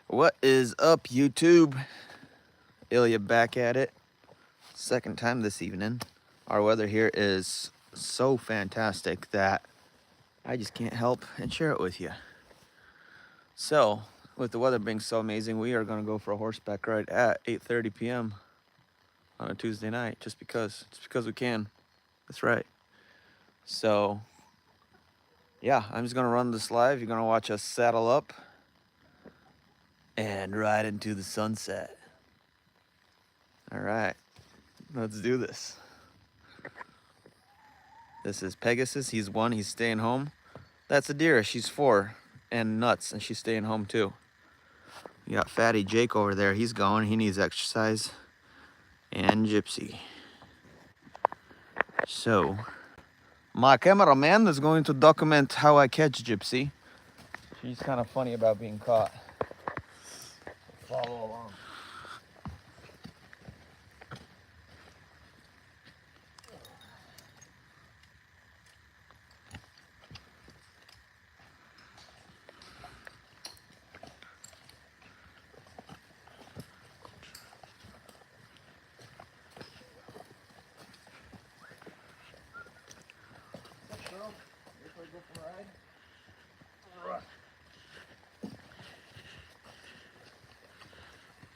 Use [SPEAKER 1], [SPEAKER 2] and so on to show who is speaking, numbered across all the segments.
[SPEAKER 1] What is up, YouTube? Ilya back at it. Second time this evening. Our weather here is so fantastic that I just can't help and share it with you. So, with the weather being so amazing, we are going to go for a horseback ride at 8:30 p.m. on a Tuesday night, just because we can. That's right. So, yeah, I'm just going to run this live. You're going to watch us saddle up and ride into the sunset. All right, let's do this. This is Pegasus. He's 1. He's staying home. That's Adira. She's 4 and nuts, and she's staying home too. You got Fatty Jake over there. He's going. He needs exercise. And Gypsy. So, my cameraman is going to document how I catch Gypsy. She's kind of funny about being caught. Follow along.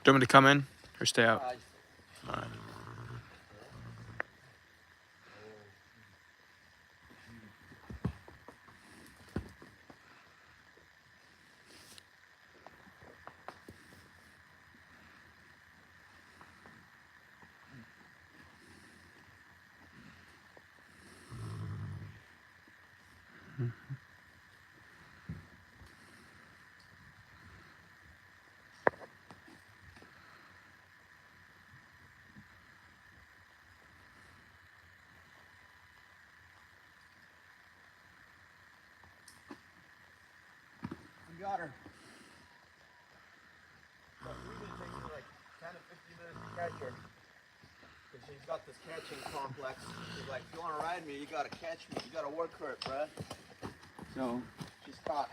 [SPEAKER 2] Do you want me to come in or stay out? All right.
[SPEAKER 1] We got her. But we've been taking like 10 to 15 minutes to catch her. Because she's got this catching complex. She's like, if you want to ride me, you got to catch me. You got to work her, Brad. So, she's caught.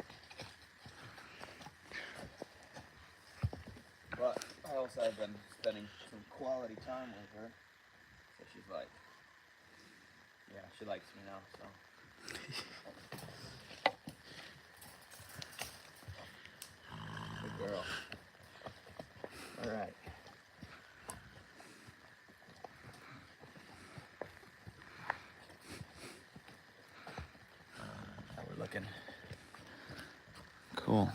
[SPEAKER 1] But I also have been spending some quality time with her. So she's like, yeah, she likes me now, so. Good girl. All right. How we're looking. Cool.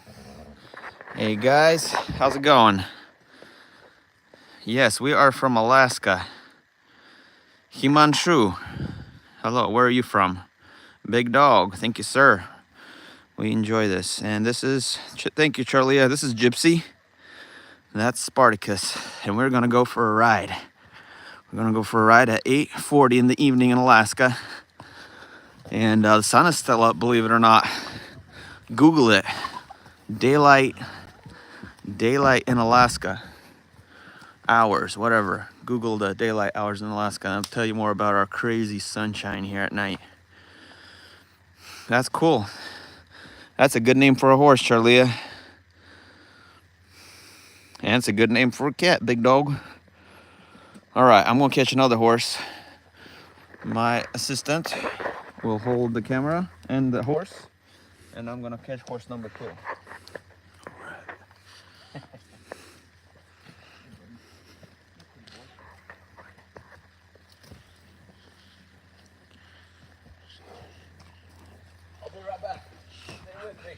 [SPEAKER 1] Hey guys, how's it going? Yes, we are from Alaska. Himanshu. Hello, where are you from? Big Dog, thank you, sir. We enjoy this. And this is, thank you, Charlia. This is Gypsy. That's Spartacus. And we're gonna go for a ride. We're gonna go for a ride at 8:40 in the evening in Alaska. And the sun is still up, believe it or not. Google it. Daylight in Alaska. Hours, whatever. Google the daylight hours in Alaska, and I'll tell you more about our crazy sunshine here at night. That's cool. That's a good name for a horse, Charlia. And it's a good name for a cat, Big Dog. All right, I'm gonna catch another horse. My assistant will hold the camera and the horse, and I'm gonna catch horse number 2. I'll be right back. Stay with me.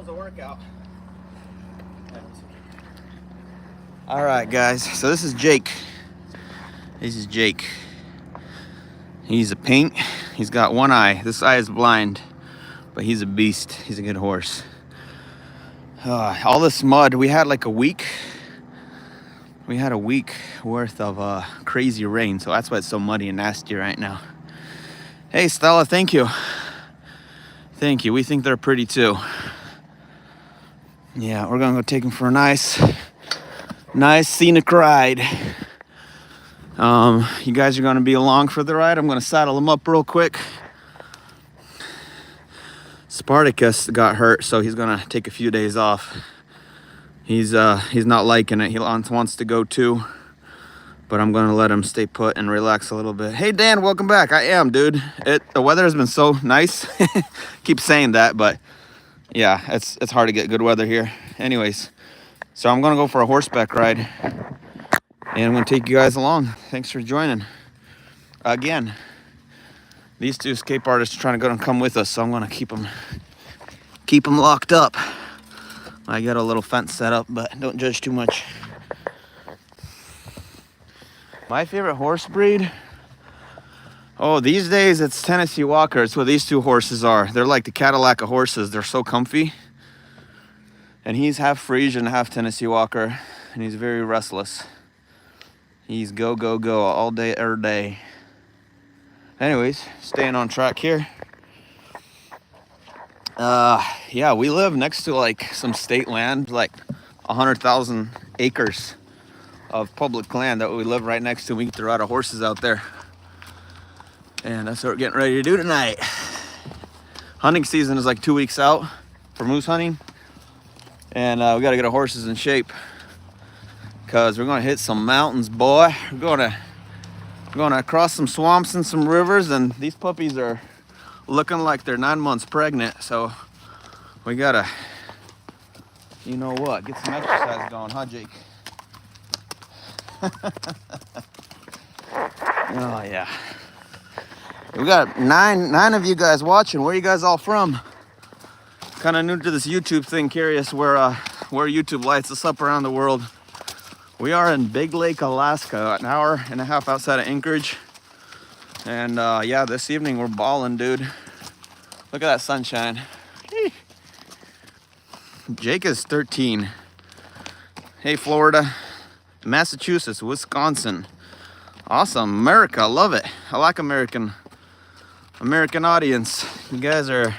[SPEAKER 1] was a workout. All right, guys. So this is Jake. This is Jake. He's a paint. He's got one eye. This eye is blind, but he's a beast. He's a good horse. All this mud. We had like a week. We had a week worth of crazy rain, so that's why it's so muddy and nasty right now. Hey, Stella, thank you. Thank you. We think they're pretty too. Yeah, we're gonna go take them for a nice scenic ride. You guys are gonna be along for the ride. I'm gonna saddle them up real quick. Spartacus got hurt, so he's gonna take a few days off. He's not liking it. He wants to go too, but I'm gonna let him stay put and relax a little bit. Hey Dan, welcome back. I am, dude. The weather has been so nice. Keep saying that, but yeah, it's hard to get good weather here. Anyways, so I'm gonna go for a horseback ride, and I'm gonna take you guys along. Thanks for joining. Again, these two escape artists are trying to go and come with us, so I'm gonna keep them locked up. I got a little fence set up, but don't judge too much. My favorite horse breed? Oh, these days it's Tennessee Walker. It's what these two horses are. They're like the Cadillac of horses. They're so comfy. And he's half Frisian, half Tennessee Walker, and he's very restless. He's go, go, go all day, every day. Anyways, staying on track here. Yeah, we live next to like some state land, like 100,000 acres of public land that we live right next to. We get to ride our horses out there. And that's what we're getting ready to do tonight. Hunting season is like 2 weeks out for moose hunting. And we gotta get our horses in shape, because we're gonna hit some mountains, boy. We're gonna cross some swamps and some rivers, and these puppies are looking like they're 9 months pregnant, so we gotta, you know what, get some exercise going, huh, Jake? Oh yeah, we got nine of you guys watching. Where are you guys all from? Kind of new to this YouTube thing, curious where YouTube lights us up around the world. We are in Big Lake, Alaska, an hour and a half outside of Anchorage. And yeah, this evening we're balling, dude. Look at that sunshine. Jake is 13. Hey, Florida, Massachusetts, Wisconsin. Awesome, America, love it. I like American audience. You guys are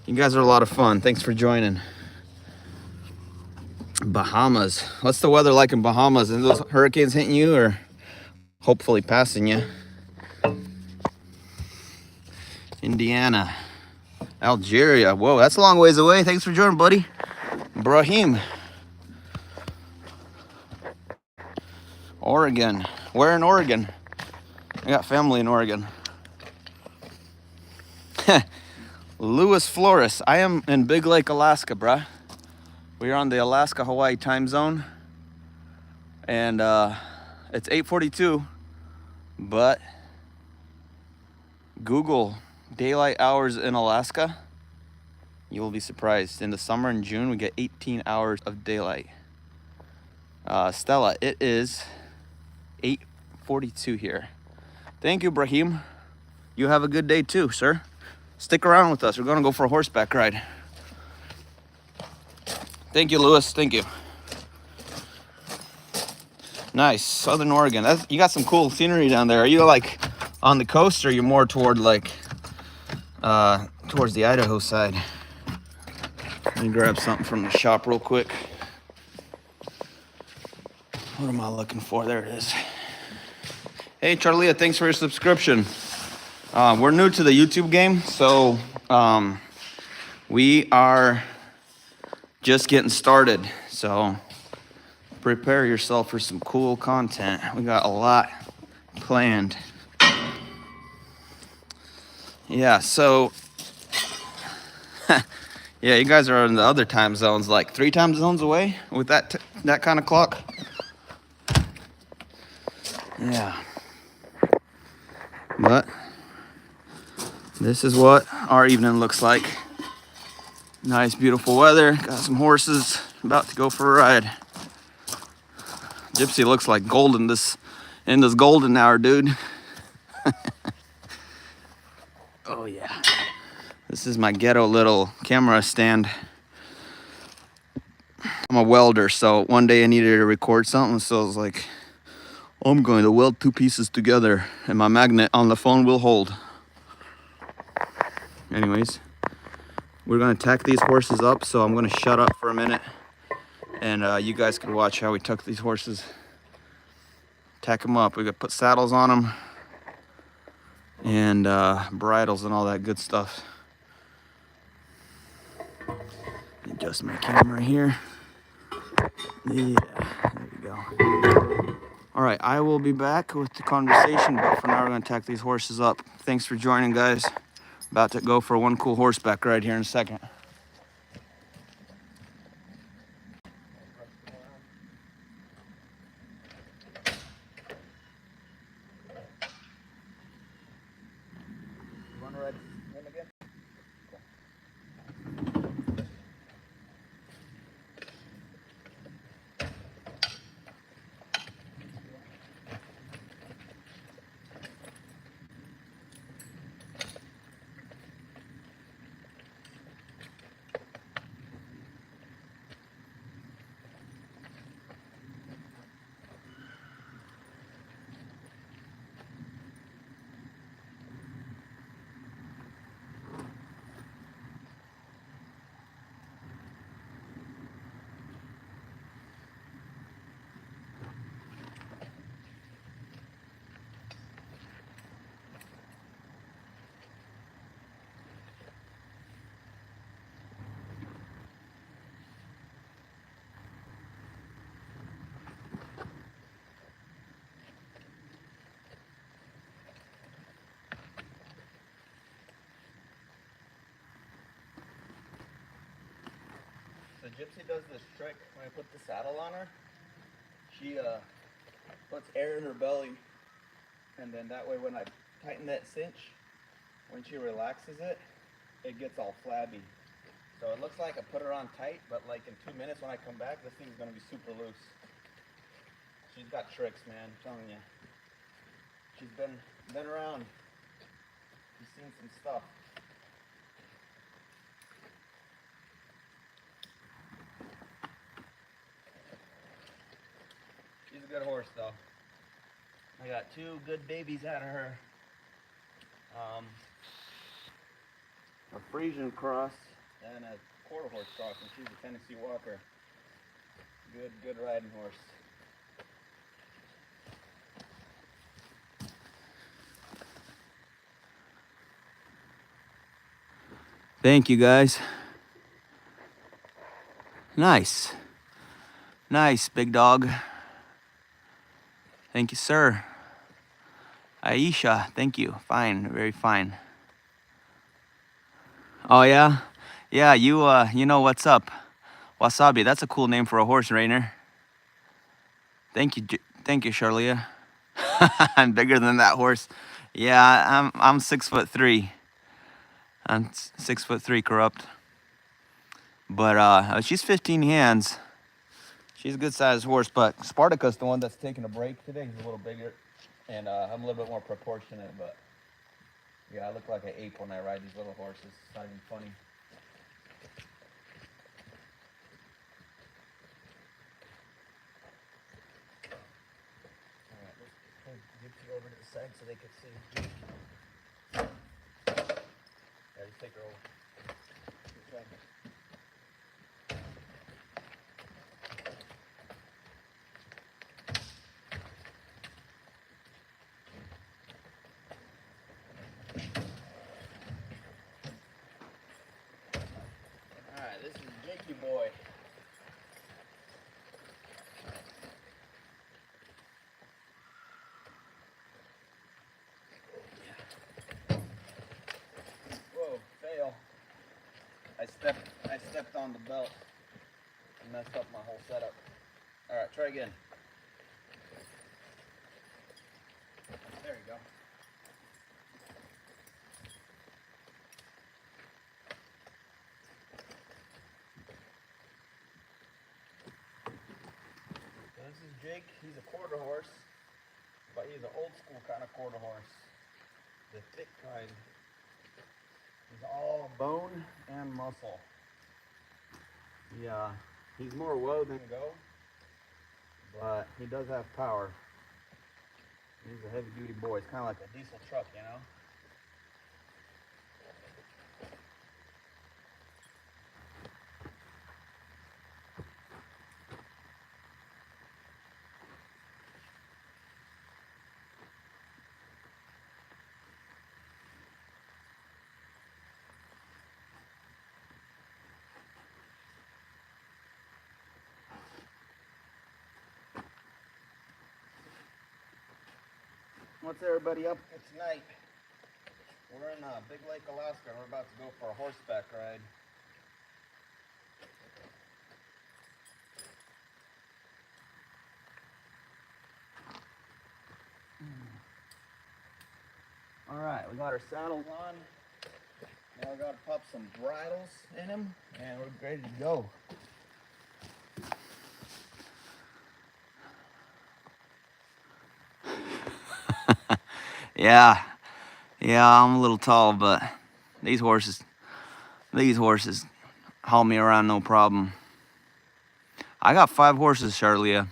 [SPEAKER 1] a lot of fun. Thanks for joining. Bahamas. What's the weather like in Bahamas? Are those hurricanes hitting you or hopefully passing you? Indiana. Algeria. Whoa, that's a long ways away. Thanks for joining, buddy. Brahim. Oregon. Where in Oregon? I got family in Oregon. Louis Flores. I am in Big Lake, Alaska, bruh. We are on the Alaska-Hawaii time zone. And it's 8:42, but Google daylight hours in Alaska. You will be surprised. In the summer in June, we get 18 hours of daylight. Stella, it is 8:42 here. Thank you, Brahim. You have a good day too, sir. Stick around with us. We're gonna go for a horseback ride. Thank you, Lewis. Thank you. Nice, Southern Oregon. You got some cool scenery down there. Are you like on the coast, or are you more toward like towards the Idaho side? Let me grab something from the shop real quick. What am I looking for? There it is. Hey, Charlia, thanks for your subscription. We're new to the YouTube game, so we are just getting started. So prepare yourself for some cool content. We got a lot planned. Yeah, so yeah, you guys are in the other time zones, like 3 time zones away with that kind of clock. Yeah. But this is what our evening looks like. Nice, beautiful weather. Got some horses. About to go for a ride. Gypsy looks like gold in this golden hour, dude. Oh yeah. This is my ghetto little camera stand. I'm a welder, so one day I needed to record something, so I was like, I'm going to weld two pieces together, and my magnet on the phone will hold. Anyways, we're gonna tack these horses up, so I'm gonna shut up for a minute, and you guys can watch how we tuck these horses. Tack them up. We got to put saddles on them, and bridles and all that good stuff. Adjust my camera here. Yeah, there we go. All right, I will be back with the conversation, but for now we're gonna tack these horses up. Thanks for joining, guys. About to go for one cool horseback ride here in a second. You wanna ride him again? So Gypsy does this trick when I put the saddle on her. She puts air in her belly, and then that way when I tighten that cinch, when she relaxes it, it gets all flabby. So it looks like I put her on tight, but like in 2 minutes when I come back, this thing's gonna be super loose. She's got tricks, man, I'm telling you. She's been around. She's seen some stuff. She's a good horse, though. I got 2 good babies out of her. A Frisian cross and a quarter horse cross, and she's a Tennessee Walker. Good riding horse. Thank you, guys. Nice. Nice, big dog. Thank you, sir. Aisha, thank you. Fine, very fine. Oh yeah? Yeah, you know what's up. Wasabi, that's a cool name for a horse, Rainer. Thank you, thank you, Charlia. I'm bigger than that horse. Yeah, I'm 6'3". I'm 6'3", corrupt. But she's 15 hands. She's a good sized horse, but Spartacus, the one that's taking a break today, he's a little bigger. And I'm a little bit more proportionate, but yeah, I look like an ape when I ride these little horses. It's not even funny. Alright, let's pull Gypsy over to the side so they can see. Yeah, just take her over. Alright, this is Jakey boy. Whoa, fail. I stepped on the belt and messed up my whole setup. Alright, try again. There you go. Jake. He's a quarter horse, but he's an old school kind of quarter horse, the thick kind. He's all bone and muscle. Yeah, he's more woe than go, but he does have power. He's a heavy duty boy. It's kind of like a diesel truck, you know? What's everybody up to tonight? We're in Big Lake, Alaska. We're about to go for a horseback ride. All right, we got our saddles on. Now we got to pop some bridles in them, and we're ready to go. Yeah, I'm a little tall, but these horses haul me around no problem. I got 5 horses, Charlia.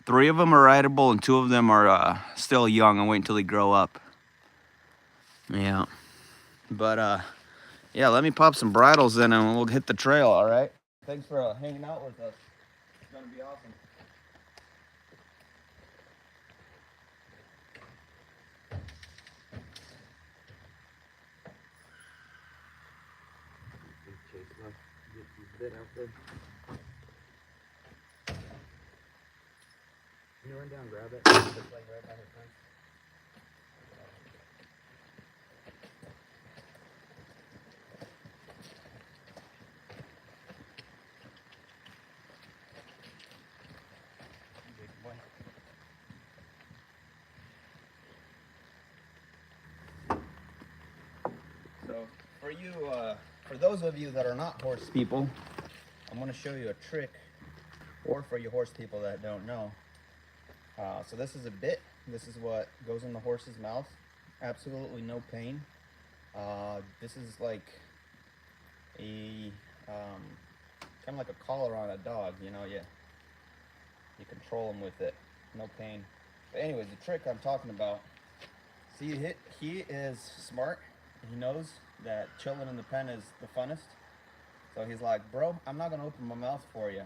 [SPEAKER 1] 3 of them are rideable, and 2 of them are still young. I'm waiting until they grow up. Yeah, but yeah, let me pop some bridles in, and we'll hit the trail. All right. Thanks for hanging out with us. It's gonna be awesome. Bit out there. Can you run down and grab it? It's like right by the fence. Big boy. So for those of you that are not horse people, I'm going to show you a trick, or for you horse people that don't know. So this is a bit. This is what goes in the horse's mouth. Absolutely no pain. This is like a kind of like a collar on a dog. You know, you control him with it. No pain. But anyways, the trick I'm talking about. See, he is smart. He knows that chilling in the pen is the funnest. So he's like, bro, I'm not gonna open my mouth for you.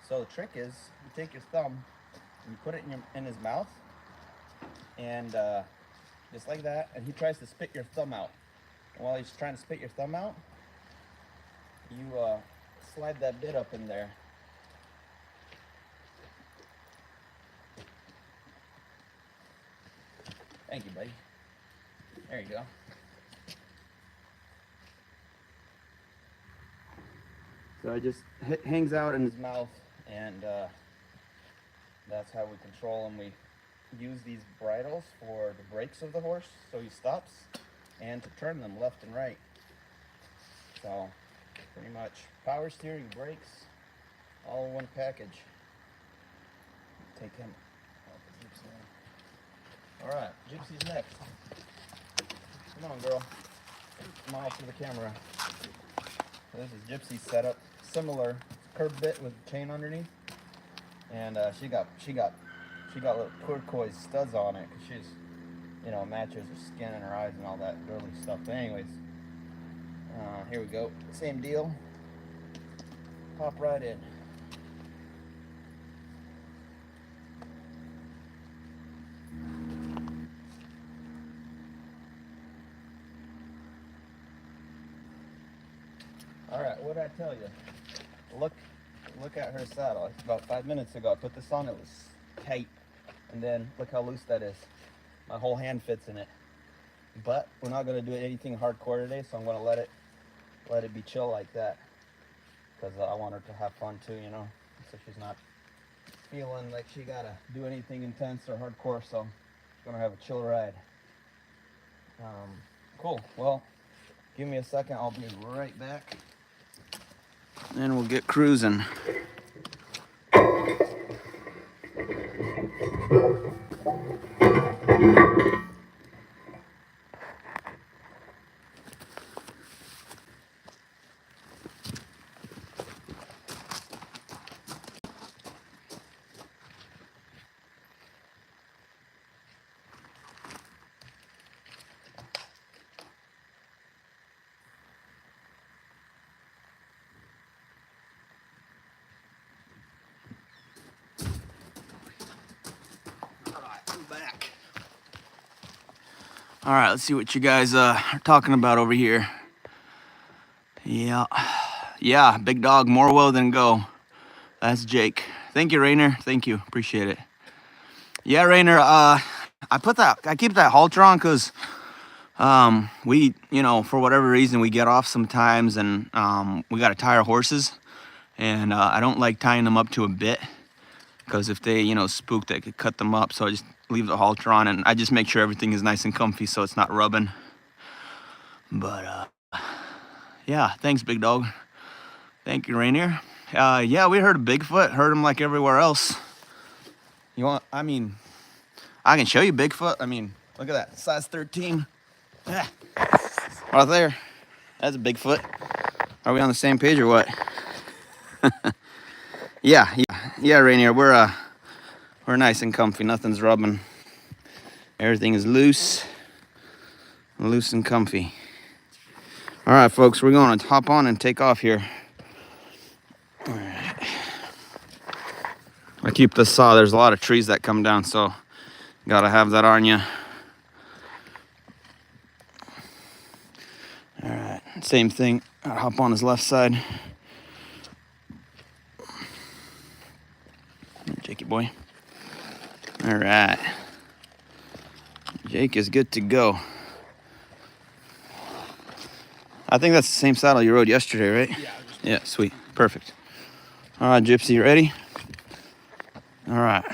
[SPEAKER 1] So the trick is, you take your thumb and you put it in his mouth, and just like that, and he tries to spit your thumb out. And while he's trying to spit your thumb out, you slide that bit up in there. Thank you, buddy. There you go. So it just hangs out in his mouth, and that's how we control him. We use these bridles for the brakes of the horse, so he stops, and to turn them left and right. So pretty much power steering, brakes, all in one package. Take him. All right, Gypsy's next. Come on, girl. Smile to the camera. So this is Gypsy's setup. Similar curb bit with chain underneath, and she got little turquoise studs on it because she's, you know, matches her skin and her eyes and all that girly stuff. But anyways, here we go. Same deal. Pop right in. All right, what did I tell you? Look at her saddle. About 5 minutes ago, I put this on. It was tight, and then look how loose that is. My whole hand fits in it. But we're not gonna do anything hardcore today, so I'm gonna let it be chill like that, because I want her to have fun too, you know. So she's not feeling like she gotta do anything intense or hardcore. So she's gonna have a chill ride. Cool. Well, give me a second. I'll be right back. Then we'll get cruising. Back. All right, let's see what you guys are talking about over here. Yeah, big dog, more woe than go. That's Jake. Thank you, Rainer. Thank you, appreciate it. Yeah, Rainer. I keep that halter on because we, for whatever reason, we get off sometimes, and we got to tie our horses, and I don't like tying them up to a bit because if they, spook, they could cut them up. So I just leave the halter on, and I just make sure everything is nice and comfy so it's not rubbing. But yeah, thanks, big dog. Thank you, Rainier. Yeah, we heard of Bigfoot. Heard him like everywhere else. I can show you Bigfoot. Look at that, size 13. Yeah, right there. That's a Bigfoot. Are we on the same page or what? Yeah, Rainier. We're nice and comfy. Nothing's rubbing. Everything is loose and comfy. All right, folks, we're going to hop on and take off here. All right. I keep the saw. There's a lot of trees that come down, so gotta have that on you. All right, same thing. I'll hop on his left side. Jakey boy. All right. Jake is good to go. I think that's the same saddle you rode yesterday, right? Yeah, sweet. Perfect. All right, Gypsy, you ready? All right.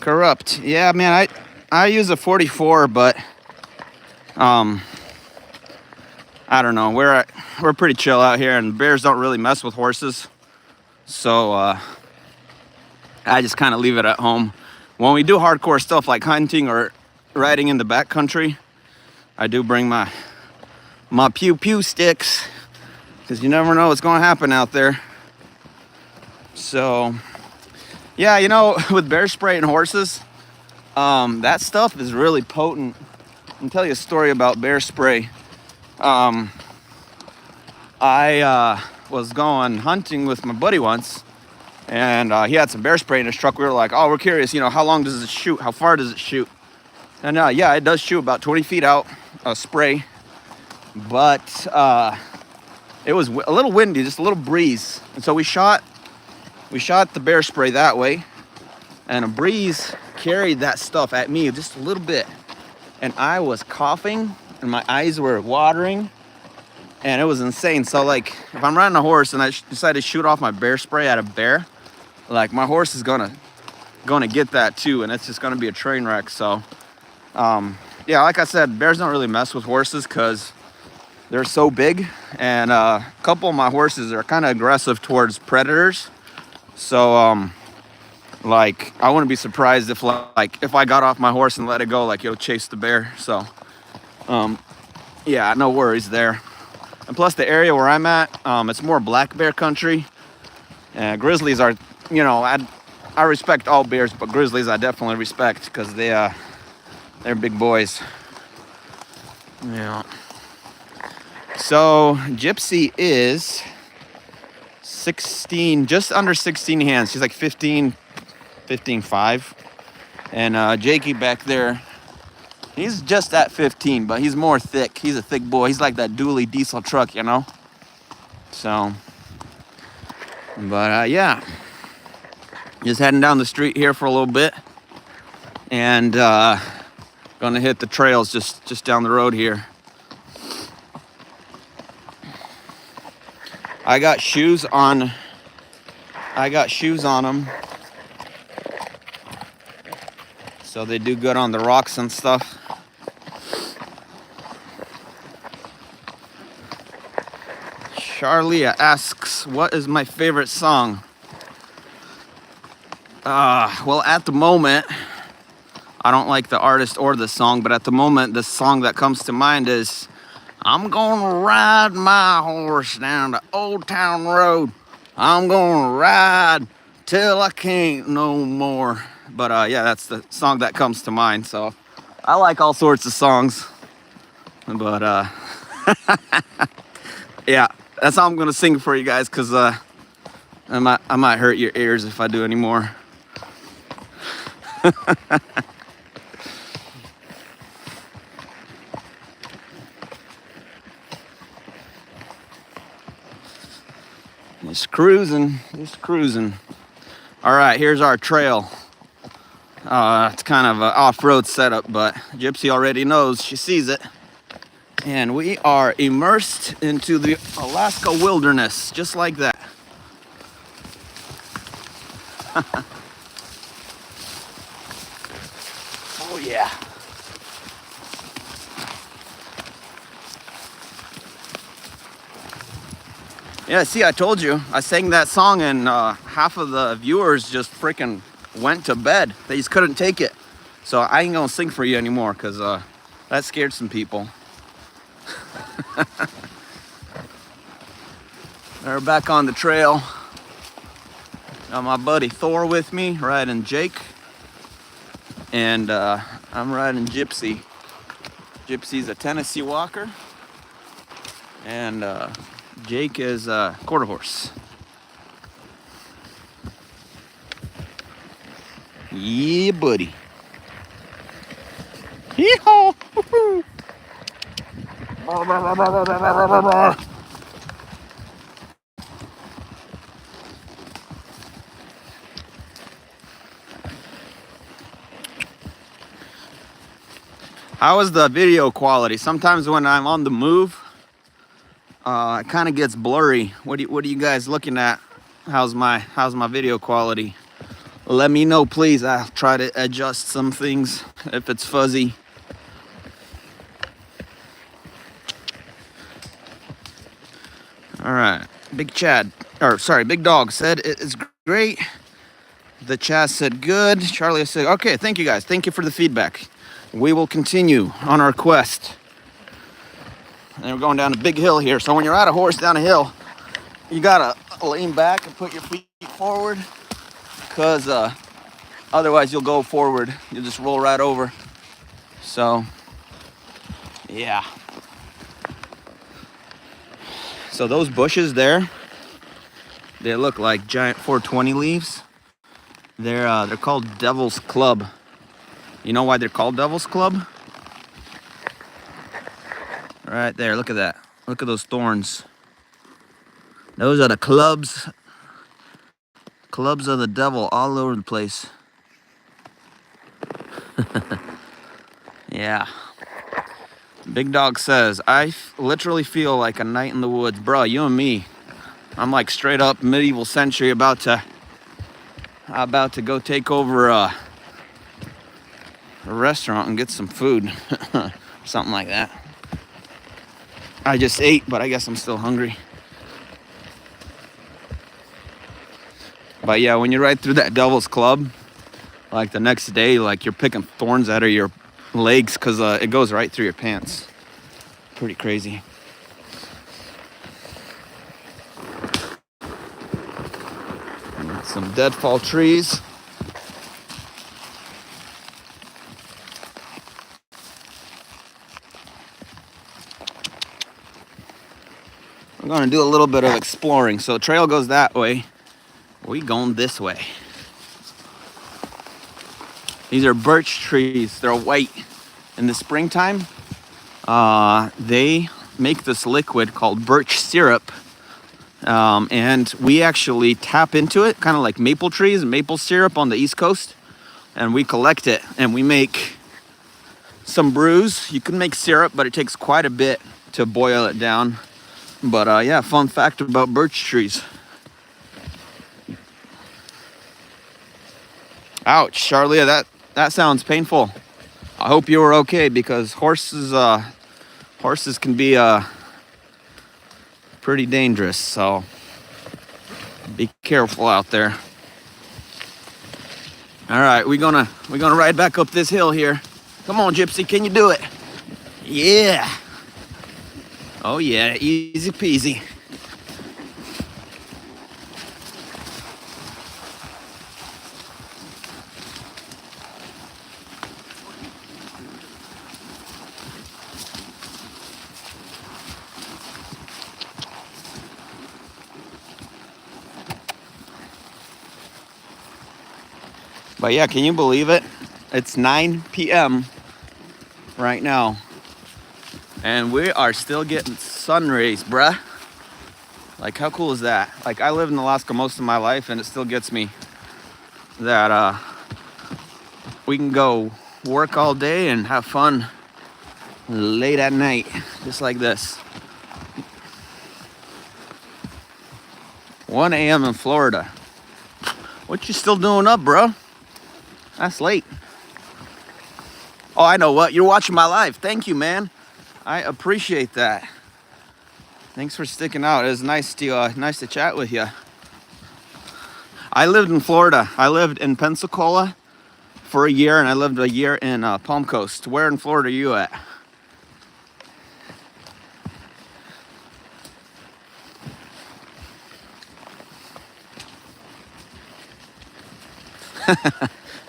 [SPEAKER 1] Corrupt. Yeah, man, I use a 44, but I don't know. We're pretty chill out here, and bears don't really mess with horses. So I just kind of leave it at home. When we do hardcore stuff like hunting or riding in the backcountry, I do bring my pew sticks, because you never know what's going to happen out there. So yeah, with bear spray and horses, that stuff is really potent. I'll tell you a story about bear spray. I was going hunting with my buddy once, and he had some bear spray in his truck. We were like, oh, we're curious, how long does it shoot? How far does it shoot? And yeah, it does shoot about 20 feet out, spray. But it was a little windy, just a little breeze. And so we shot the bear spray that way, and a breeze carried that stuff at me just a little bit. And I was coughing, and my eyes were watering, and it was insane. So like, if I'm riding a horse and I decide to shoot off my bear spray at a bear, like my horse is gonna get that too, and it's just gonna be a train wreck. So yeah, like I said, bears don't really mess with horses because they're so big, and a couple of my horses are kind of aggressive towards predators. So like, I wouldn't be surprised if I got off my horse and let it go, like it'll chase the bear. So yeah, no worries there. And plus the area where I'm at, it's more black bear country. Grizzlies are, I respect all bears, but grizzlies I definitely respect because they're big boys. Yeah. So Gypsy is 16, just under 16 hands. She's like 15.5. And Jakey back there, he's just at 15, but he's more thick. He's a thick boy. He's like that dually diesel truck, So, but yeah, just heading down the street here for a little bit, and gonna hit the trails just down the road here. I got shoes on them, so they do good on the rocks and stuff. Charlia asks, what is my favorite song? Well, at the moment, I don't like the artist or the song, but at the moment, the song that comes to mind is, I'm gonna ride my horse down the Old Town Road. I'm gonna ride till I can't no more. But yeah, that's the song that comes to mind. So I like all sorts of songs. But yeah, that's all I'm gonna sing for you guys, because I might hurt your ears if I do any more. Just cruising, just cruising. All right, here's our trail. It's kind of an off-road setup, but Gypsy already knows, she sees it. And we are immersed into the Alaska wilderness, just like that. Oh yeah. Yeah, see, I told you. I sang that song and half of the viewers just freaking went to bed. They just couldn't take it. So I ain't gonna sing for you anymore, because that scared some people. They're back on the trail. Got my buddy Thor with me, riding Jake. And I'm riding Gypsy. Gypsy's a Tennessee Walker. And Jake is a quarter horse. Yeah, buddy. Yee-haw! Woo-hoo! How is the video quality? Sometimes when I'm on the move, it kind of gets blurry. What are you guys looking at? How's my video quality? Let me know, please. I'll try to adjust some things if it's fuzzy. All right, Big Dog said it is great. The Chaz said good. Charlie said, okay, thank you guys. Thank you for the feedback. We will continue on our quest. And we're going down a big hill here. So when you're on a horse down a hill, you gotta lean back and put your feet forward, because otherwise you'll go forward. You'll just roll right over. So, yeah. So those bushes there, they look like giant 420 leaves. They're called Devil's Club. You know why they're called Devil's Club? Right there, look at that. Look at those thorns. Those are the clubs. Clubs of the devil all over the place. Yeah. Big Dog says, I literally feel like a night in the woods. Bro, you and me. I'm like straight up medieval century about to go take over a restaurant and get some food. Something like that. I just ate, but I guess I'm still hungry. But yeah, when you ride through that Devil's Club, like the next day, like you're picking thorns out of your legs, because it goes right through your pants. Pretty crazy. And some deadfall trees. We're gonna do a little bit of exploring. So trail goes that way. We going this way. These are birch trees. They're white. In the springtime, they make this liquid called birch syrup. And we actually tap into it, kind of like maple trees and maple syrup on the East Coast. And we collect it and we make some brews. You can make syrup, but it takes quite a bit to boil it down. But yeah, fun fact about birch trees. Ouch, Charlia, that sounds painful. I hope you were okay, because horses can be pretty dangerous, so be careful out there. All right, we're gonna ride back up this hill here. Come on, Gypsy, can you do it? Yeah. Oh yeah, easy peasy. But yeah, can you believe it? It's 9 p.m. right now. And we are still getting sun rays, bruh. Like, how cool is that? Like, I lived in Alaska most of my life, and it still gets me that we can go work all day and have fun late at night, just like this. 1 a.m. in Florida. What you still doing up, bro? That's late. Oh, I know what. You're watching my live. Thank you, man. I appreciate that. Thanks for sticking out. It was nice to chat with you. I lived in Florida. I lived in Pensacola for a year, and I lived a year in Palm Coast. Where in Florida are you at?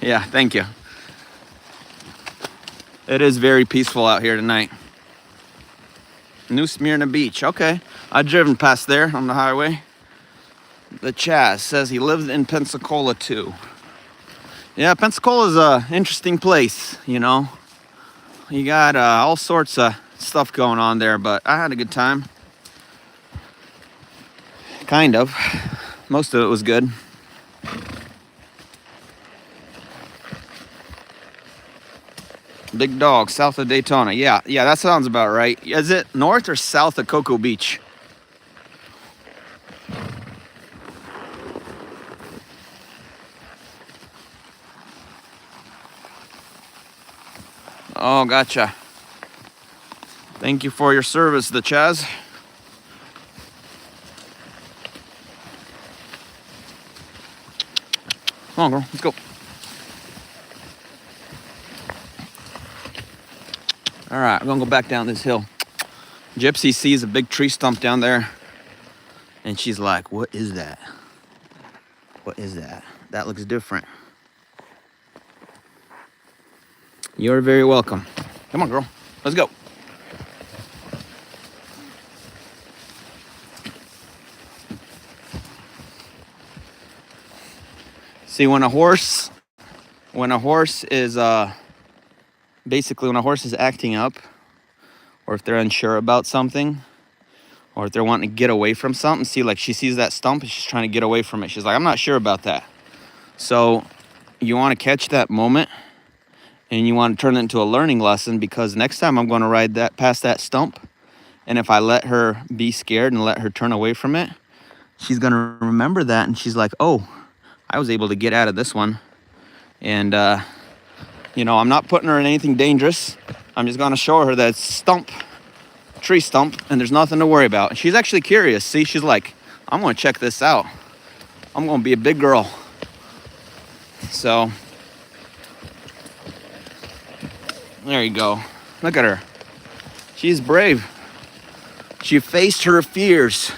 [SPEAKER 1] Yeah, thank you. It is very peaceful out here tonight. New Smyrna Beach. Okay. I've driven past there on the highway. The Chaz says he lives in Pensacola too. Yeah, Pensacola is a interesting place, you know. You got all sorts of stuff going on there, but I had a good time. Kind of. Most of it was good. Big Dog, south of Daytona. Yeah, that sounds about right. Is it north or south of Cocoa Beach? Oh, gotcha. Thank you for your service, the Chaz. Come on, girl. Let's go. All right, we're gonna go back down this hill. Gypsy sees a big tree stump down there, and she's like, "What is that? What is that? That looks different." You're very welcome. Come on, girl. Let's go. See, when a horse is basically when a horse is acting up, or if they're unsure about something, or if they're wanting to get away from something, see, like she sees that stump and she's trying to get away from it. She's like, I'm not sure about that. So you want to catch that moment and you want to turn it into a learning lesson, because next time I'm going to ride that past that stump, and if I let her be scared and let her turn away from it, she's going to remember that, and she's like, oh, I was able to get out of this one. And you know, I'm not putting her in anything dangerous. I'm just gonna show her that it's tree stump, and there's nothing to worry about. And she's actually curious. See, she's like, I'm gonna check this out. I'm gonna be a big girl. So, there you go. Look at her. She's brave. She faced her fears,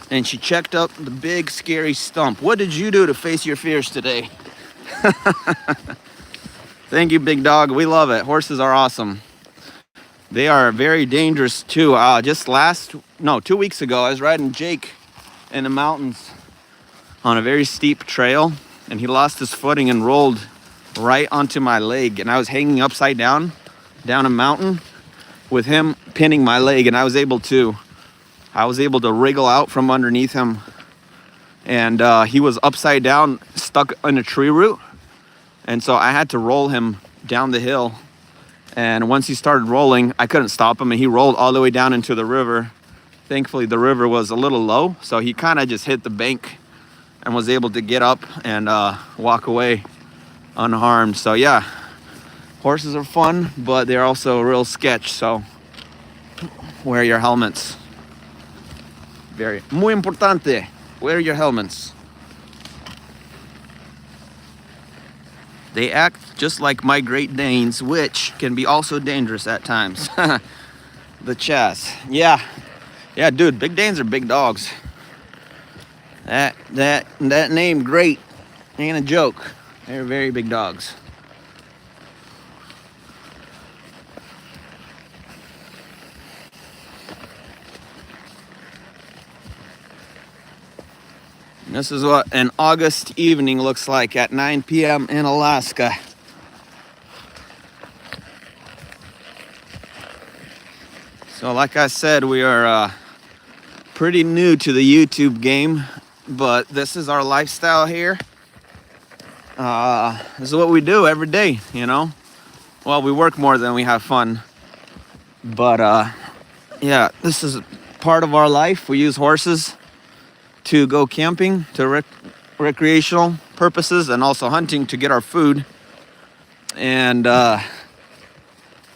[SPEAKER 1] and she checked up the big, scary stump. What did you do to face your fears today? Thank you, Big Dog. We love it. Horses are awesome. They are very dangerous too. 2 weeks ago, I was riding Jake in the mountains on a very steep trail, and he lost his footing and rolled right onto my leg. And I was hanging upside down a mountain with him pinning my leg, and I was able to wriggle out from underneath him. And he was upside down, stuck in a tree root. And so I had to roll him down the hill. And once he started rolling, I couldn't stop him, and he rolled all the way down into the river. Thankfully, the river was a little low, so he kind of just hit the bank and was able to get up and walk away unharmed. So yeah, horses are fun, but they're also real sketch, so wear your helmets. Very muy importante. Wear your helmets. They act just like my Great Danes, which can be also dangerous at times. The Chaz. Yeah, dude. Big Danes are big dogs. That name, Great, ain't a joke. They're very big dogs. And this is what an August evening looks like at 9 p.m. in Alaska. So like I said, we are pretty new to the YouTube game, but this is our lifestyle here. This is what we do every day, you know? Well, we work more than we have fun. But yeah, this is part of our life. We use horses to go camping, to recreational purposes, and also hunting to get our food. And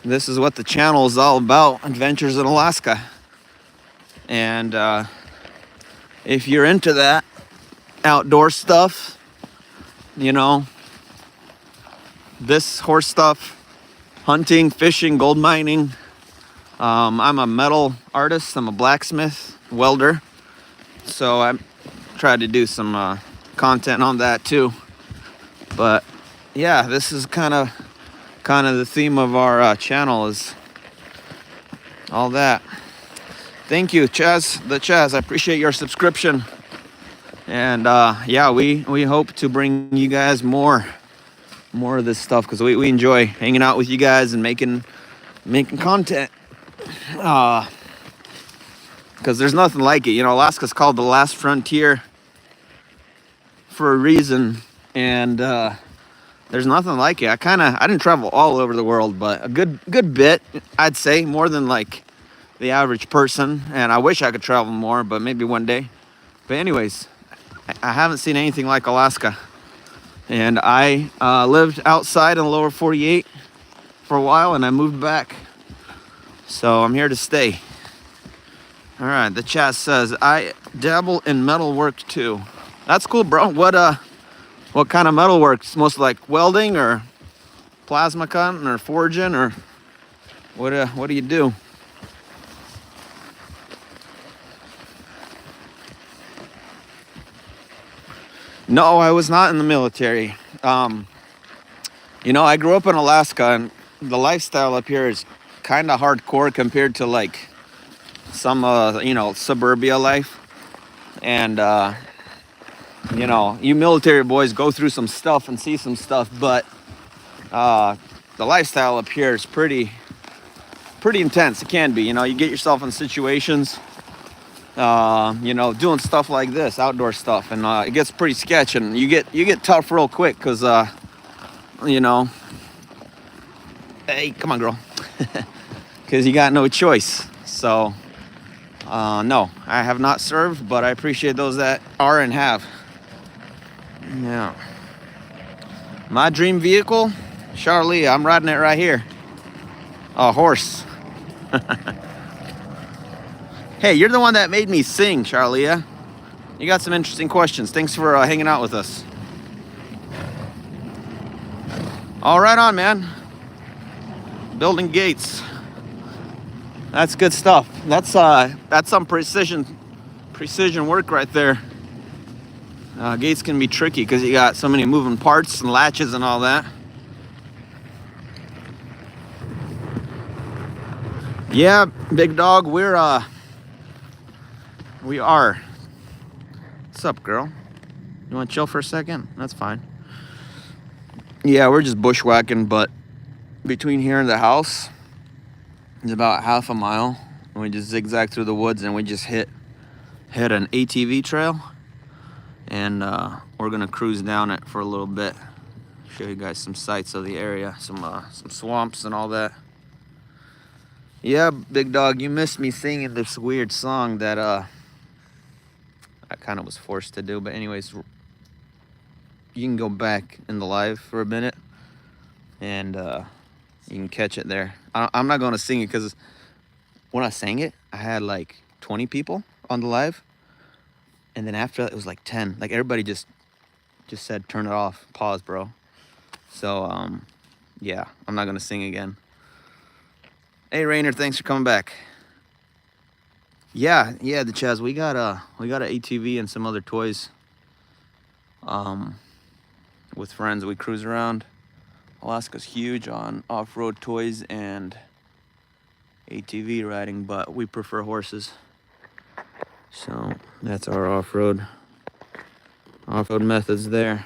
[SPEAKER 1] this is what the channel is all about, Adventures in Alaska. And if you're into that outdoor stuff, you know, this horse stuff, hunting, fishing, gold mining. I'm a metal artist. I'm a blacksmith, welder. So I tried to do some content on that too. But yeah, this is kind of the theme of our channel is all that. Thank you, Chaz, the Chaz. I appreciate your subscription. And yeah, we hope to bring you guys more of this stuff because we enjoy hanging out with you guys and making content. Because there's nothing like it. You know, Alaska's called the last frontier for a reason, and there's nothing like it. I didn't travel all over the world, but a good bit, I'd say, more than like the average person. And I wish I could travel more, but maybe one day. But anyways, I haven't seen anything like Alaska. And I lived outside in the lower 48 for a while, and I moved back. So I'm here to stay. All right, the chat says, I dabble in metal work too. That's cool, bro. What kind of metal work? It's mostly like welding or plasma cutting or forging, or what do you do? No, I was not in the military. You know, I grew up in Alaska, and the lifestyle up here is kind of hardcore compared to like some, you know, suburbia life. And, you know, you military boys go through some stuff and see some stuff, but the lifestyle up here is pretty intense. It can be, you know, you get yourself in situations, you know, doing stuff like this, outdoor stuff, and it gets pretty sketch, and you get tough real quick because, you know, hey, come on, girl, because you got no choice. So, no, I have not served, but I appreciate those that are and have. Yeah. My dream vehicle, Charlie, I'm riding it right here. A horse. Hey, you're the one that made me sing, Charlie. You got some interesting questions. Thanks for hanging out with us. All right on, man. Building gates. That's good stuff. That's some precision work right there. Gates can be tricky because you got so many moving parts and latches and all that. Yeah, big dog, we are. What's up, girl? You want to chill for a second? That's fine. Yeah, we're just bushwhacking, but between here and the house is about half a mile. And we just zigzag through the woods, and we just hit an ATV trail. And we're gonna cruise down it for a little bit. Show you guys some sights of the area, some swamps and all that. Yeah, big dog, you missed me singing this weird song that I kind of was forced to do. But anyways, you can go back in the live for a minute, and you can catch it there. I'm not going to sing it because when I sang it, I had like 20 people on the live. And then after that, it was like 10. Like everybody just said, turn it off, pause, bro. So, yeah, I'm not gonna sing again. Hey, Rainer, thanks for coming back. Yeah, the Chaz, we got a ATV and some other toys. With friends, we cruise around. Alaska's huge on off-road toys and ATV riding, but we prefer horses. So that's our off-road methods there.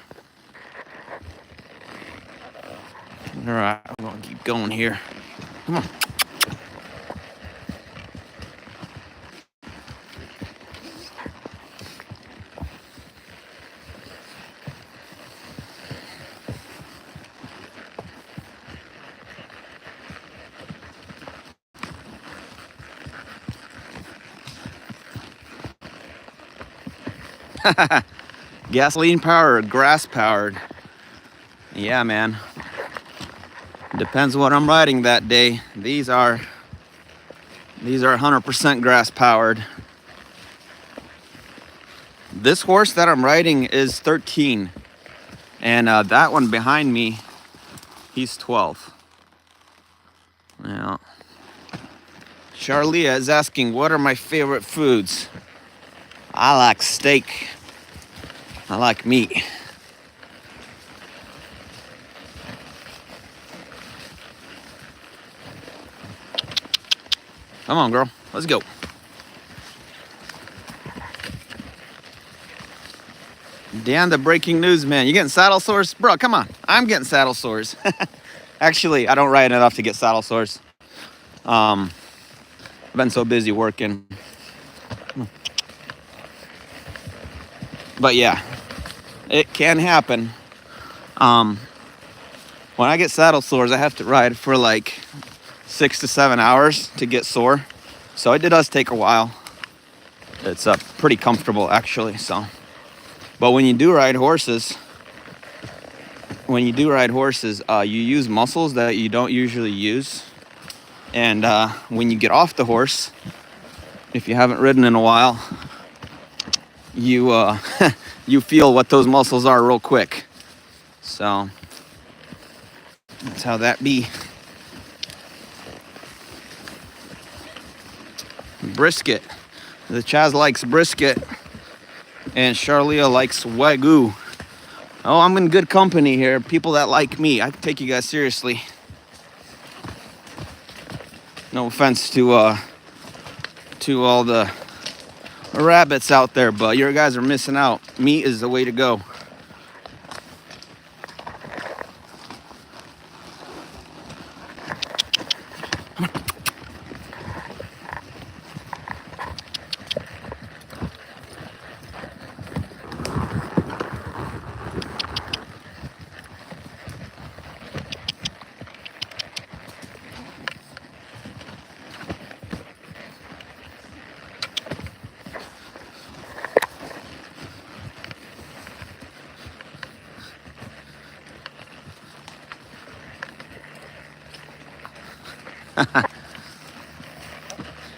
[SPEAKER 1] All right, I'm gonna keep going here. Come on. Gasoline powered, grass powered. Yeah, man. Depends what I'm riding that day. These are 100% grass powered. This horse that I'm riding is 13, and that one behind me, he's 12. Now, Charlia is asking, what are my favorite foods? I like steak. I like meat. Come on, girl. Let's go. Dan, the breaking news man. You getting saddle sores? Bro, come on. I'm getting saddle sores. Actually, I don't ride enough to get saddle sores. I've been so busy working. But yeah, it can happen. When I get saddle sores, I have to ride for like 6 to 7 hours to get sore. So it does take a while. It's pretty comfortable actually, so. But when you do ride horses, you use muscles that you don't usually use. And when you get off the horse, if you haven't ridden in a while, you you feel what those muscles are real quick. So that's how that be. Brisket. The Chaz likes brisket, and Charlia likes Wagyu. Oh, I'm in good company here. People that like me. I can take you guys seriously. No offense to all the rabbits out there, but you guys are missing out. Meat is the way to go.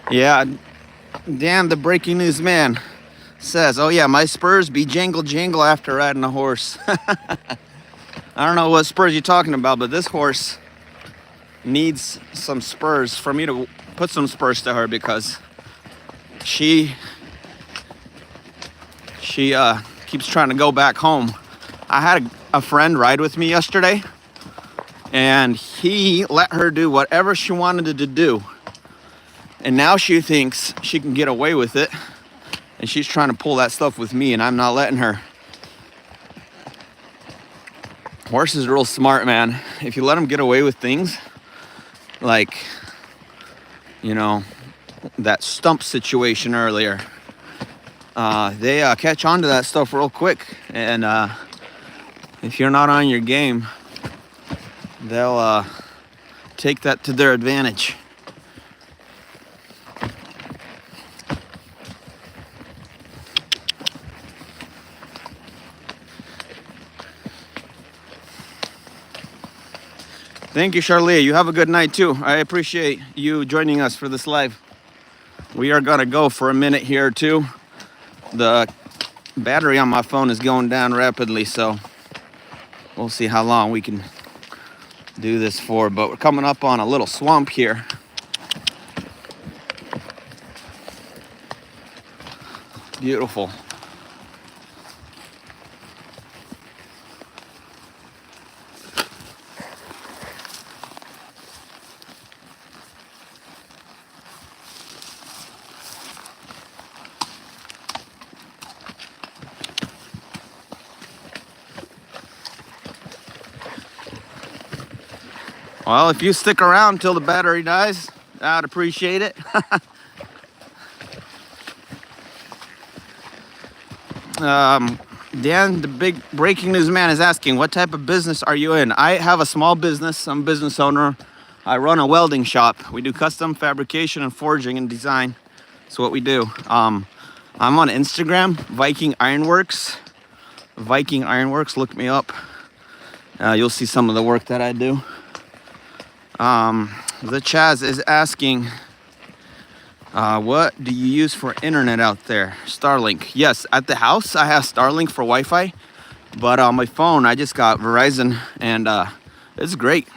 [SPEAKER 1] Yeah, Dan, the breaking news man, says, oh yeah, my spurs be jangle after riding a horse. I don't know what spurs you're talking about, but this horse needs some spurs for me to put some spurs to her, because she keeps trying to go back home. I had a friend ride with me yesterday, and he let her do whatever she wanted to do. And now she thinks she can get away with it, and she's trying to pull that stuff with me, and I'm not letting her. Horses are real smart, man. If you let them get away with things, like, you know, that stump situation earlier, they catch on to that stuff real quick. And if you're not on your game, they'll take that to their advantage. Thank you, Charlia. You have a good night too. I appreciate you joining us for this live. We are gonna go for a minute here too. The battery on my phone is going down rapidly, so we'll see how long we can do this for. But we're coming up on a little swamp here. Beautiful. Well, if you stick around till the battery dies, I'd appreciate it. Dan, the big breaking news man, is asking, what type of business are you in? I have a small business. I'm a business owner. I run a welding shop. We do custom fabrication and forging and design. That's what we do. I'm on Instagram, Viking Ironworks. Viking Ironworks, look me up. You'll see some of the work that I do. The Chaz is asking, what do you use for internet out there? Starlink. Yes, at the house I have Starlink for Wi-Fi, but on my phone I just got Verizon, and it's great.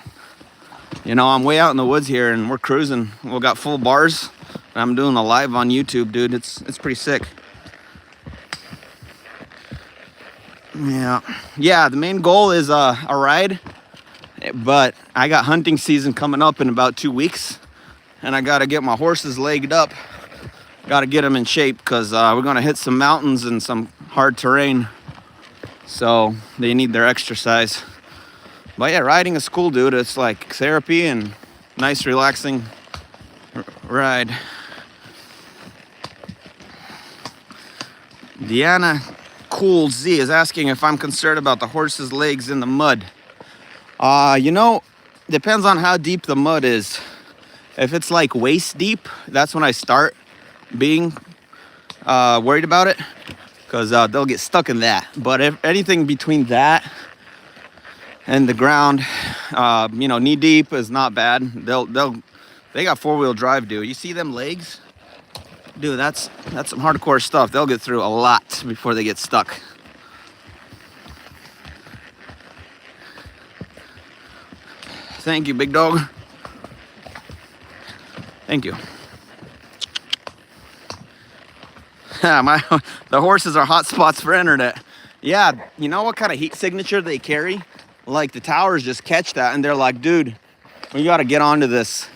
[SPEAKER 1] You know, I'm way out in the woods here and we're cruising. We've got full bars. And I'm doing a live on YouTube, dude. It's pretty sick. Yeah, the main goal is a ride. But I got hunting season coming up in about 2 weeks, and I got to get my horses legged up. Got to get them in shape because we're going to hit some mountains and some hard terrain. So they need their exercise. But yeah, riding is cool, dude. It's like therapy and nice, relaxing ride. Deanna Cool Z is asking if I'm concerned about the horse's legs in the mud. You know, depends on how deep the mud is. If it's like waist deep, that's when I start being worried about it, because they'll get stuck in that. But if anything between that and the ground, you know, knee deep is not bad. They got 4-wheel drive, dude. You see them legs? Dude, that's some hardcore stuff. They'll get through a lot before they get stuck. Thank you, big dog. Thank you. The horses are hot spots for internet. Yeah, you know what kind of heat signature they carry? Like the towers just catch that and they're like, dude, we got to get onto this.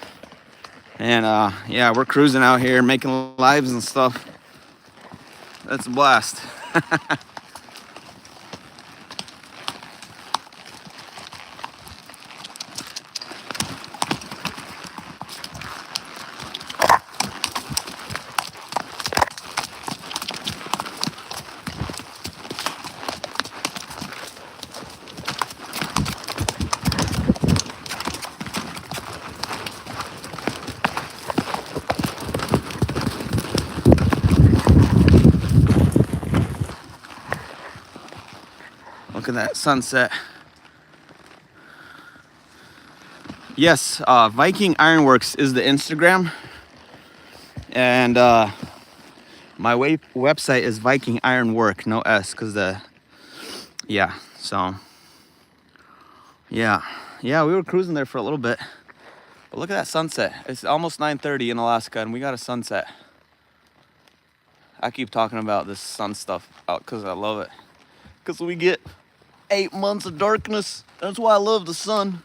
[SPEAKER 1] And yeah, we're cruising out here making lives and stuff. That's a blast. Look at that sunset. Yes, Viking Ironworks is the Instagram. And my website is Viking Ironwork, no S, because yeah, so. Yeah, we were cruising there for a little bit. But look at that sunset. It's almost 9:30 in Alaska and we got a sunset. I keep talking about this sun stuff out because I love it. Because we get 8 months of darkness. That's why I love the sun.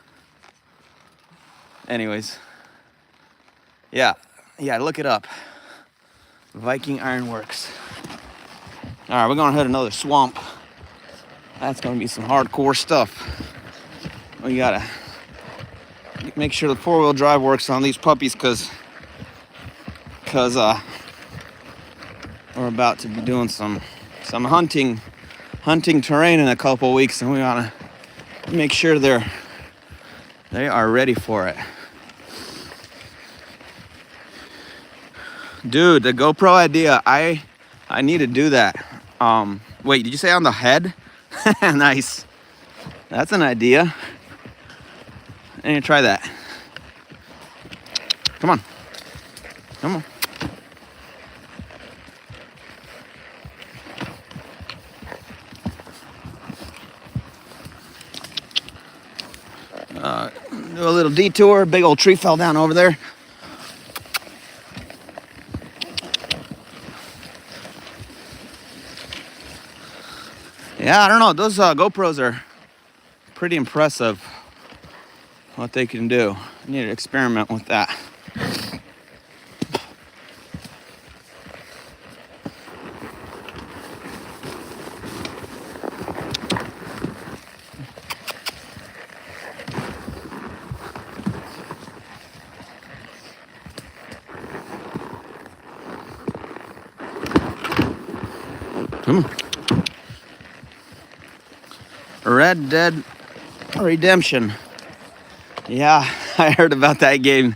[SPEAKER 1] Anyways. Yeah, look it up. Viking Ironworks. All right, we're gonna hit another swamp. That's gonna be some hardcore stuff. We gotta make sure the 4-wheel drive works on these puppies, cause we're about to be doing some hunting terrain in a couple weeks, and we gotta make sure they are ready for it. Dude, the GoPro idea, I need to do that. Wait, did you say on the head? Nice. That's an idea. I need to try that. Come on. a little detour. Big old tree fell down over there. Yeah, I don't know. Those GoPros are pretty impressive. What they can do. I need to experiment with that. Red Dead Redemption. Yeah, I heard about that game.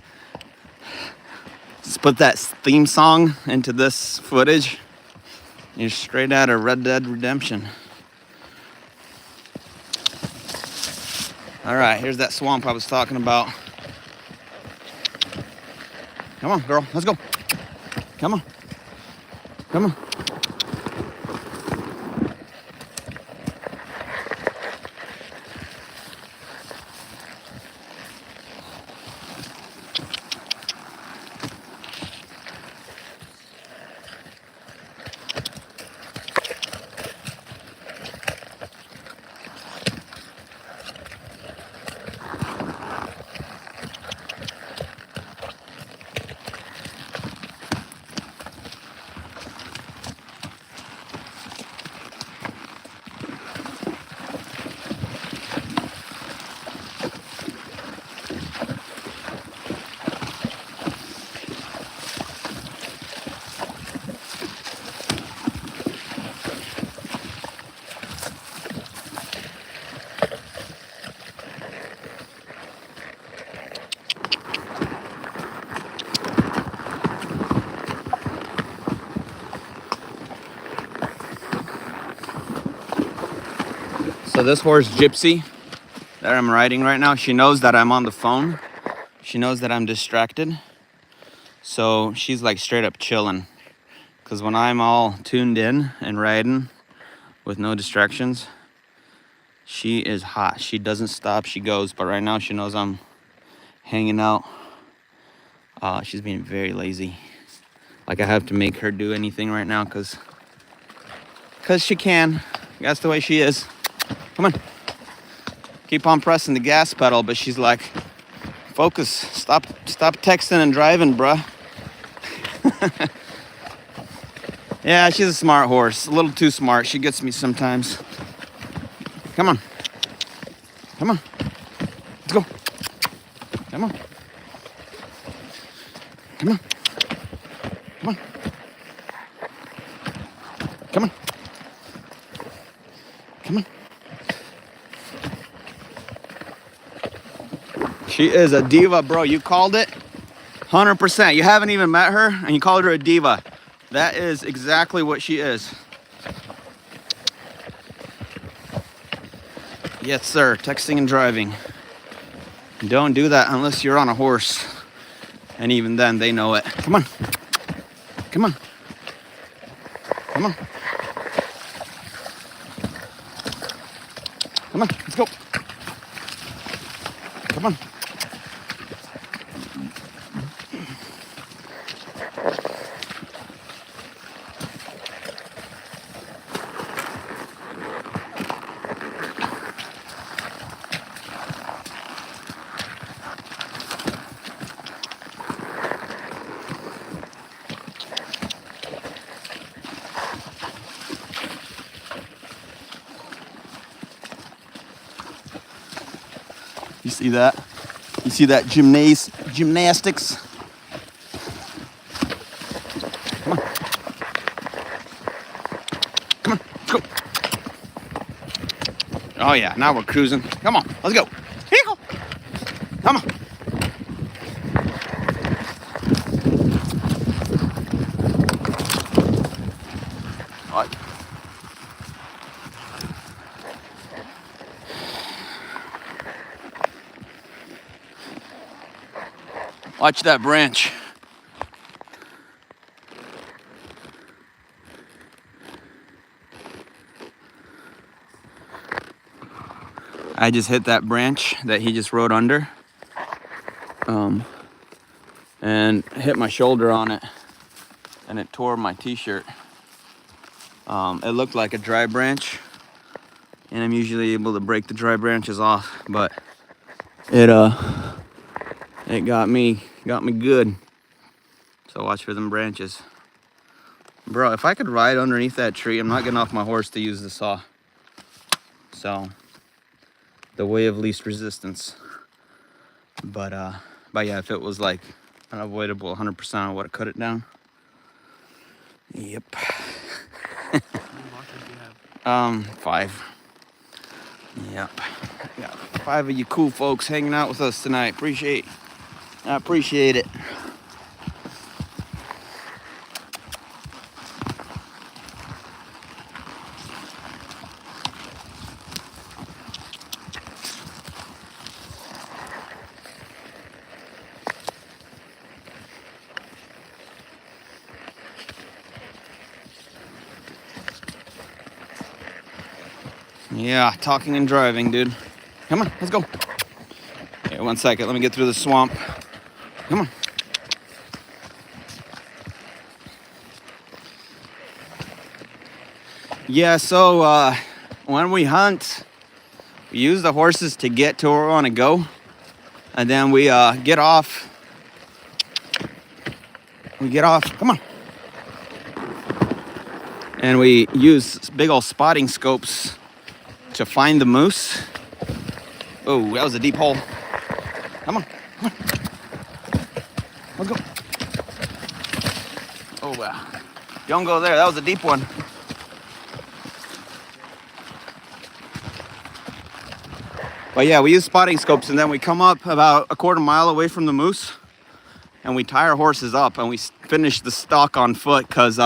[SPEAKER 1] Just put that theme song into this footage. You're straight out of Red Dead Redemption. All right, here's that swamp I was talking about. Come on, girl, let's go. Come on. Come on. So this horse, Gypsy, that I'm riding right now, she knows that I'm on the phone. She knows that I'm distracted. So she's like straight up chilling. Because when I'm all tuned in and riding with no distractions, she is hot. She doesn't stop, she goes. But right now she knows I'm hanging out. She's being very lazy. Like I have to make her do anything right now because she can. That's the way she is. Come on. Keep on pressing the gas pedal, but she's like, focus. Stop texting and driving, bruh. Yeah, she's a smart horse. A little too smart. She gets me sometimes. Come on. Come on. Let's go. Come on. Come on. Come on. Come on. Come on. She is a diva, bro. You called it 100%. You haven't even met her and you called her a diva. That is exactly what she is. Yes, sir. Texting and driving. Don't do that unless you're on a horse. And even then, they know it. Come on. Come on. Come on. Come on. Let's go. Come on. You see that? You see that gymnastics? Come on. Come on, let's go. Oh yeah, now we're cruising. Come on, let's go. Here you go. Come on. All right. Watch that branch. I just hit that branch that he just rode under. and hit my shoulder on it, and it tore my t-shirt. It looked like a dry branch, and I'm usually able to break the dry branches off, but it got me good. So watch for them branches. Bro, if I could ride underneath that tree, I'm not getting off my horse to use the saw. So, the way of least resistance. But yeah, if it was like unavoidable 100%, I would have cut it down. Yep.
[SPEAKER 2] How many lockers do you have?
[SPEAKER 1] 5. Yep. Got 5 of you cool folks hanging out with us tonight. I appreciate it. Yeah, talking and driving, dude. Come on, let's go. Okay, 1 second. Let me get through the swamp. Come on. Yeah, so when we hunt, we use the horses to get to where we want to go. And then we get off. Come on. And we use big old spotting scopes to find the moose. Oh, that was a deep hole. Come on. Let's go. Oh, wow. Don't go there. That was a deep one. But yeah, we use spotting scopes, and then we come up about a quarter mile away from the moose, and we tie our horses up, and we finish the stalk on foot, because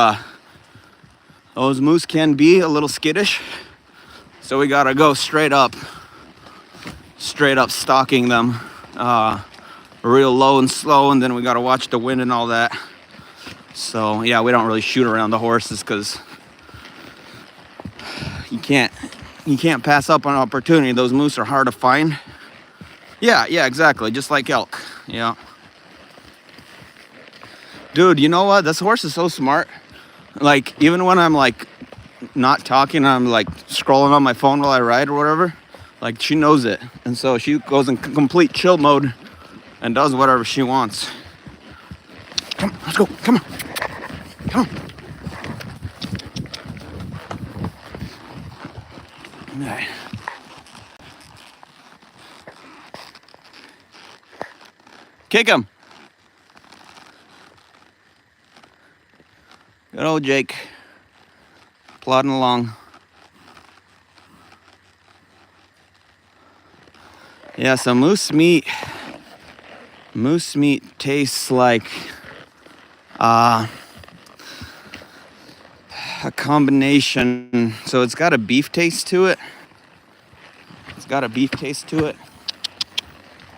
[SPEAKER 1] those moose can be a little skittish. So we gotta go straight up stalking them, real low and slow, and then we gotta watch the wind and all that. So yeah, we don't really shoot around the horses, because you can't pass up on an opportunity. Those moose are hard to find. Yeah, exactly, just like elk. Yeah. Dude, you know what? This horse is so smart. Like, even when I'm like not talking, I'm like scrolling on my phone while I ride or whatever, like, she knows it, and so she goes in complete chill mode and does whatever she wants. Come on, let's go. Come on. All right. Kick him. Good old Jake, plodding along. Yeah, so moose meat tastes like a combination. So it's got a beef taste to it.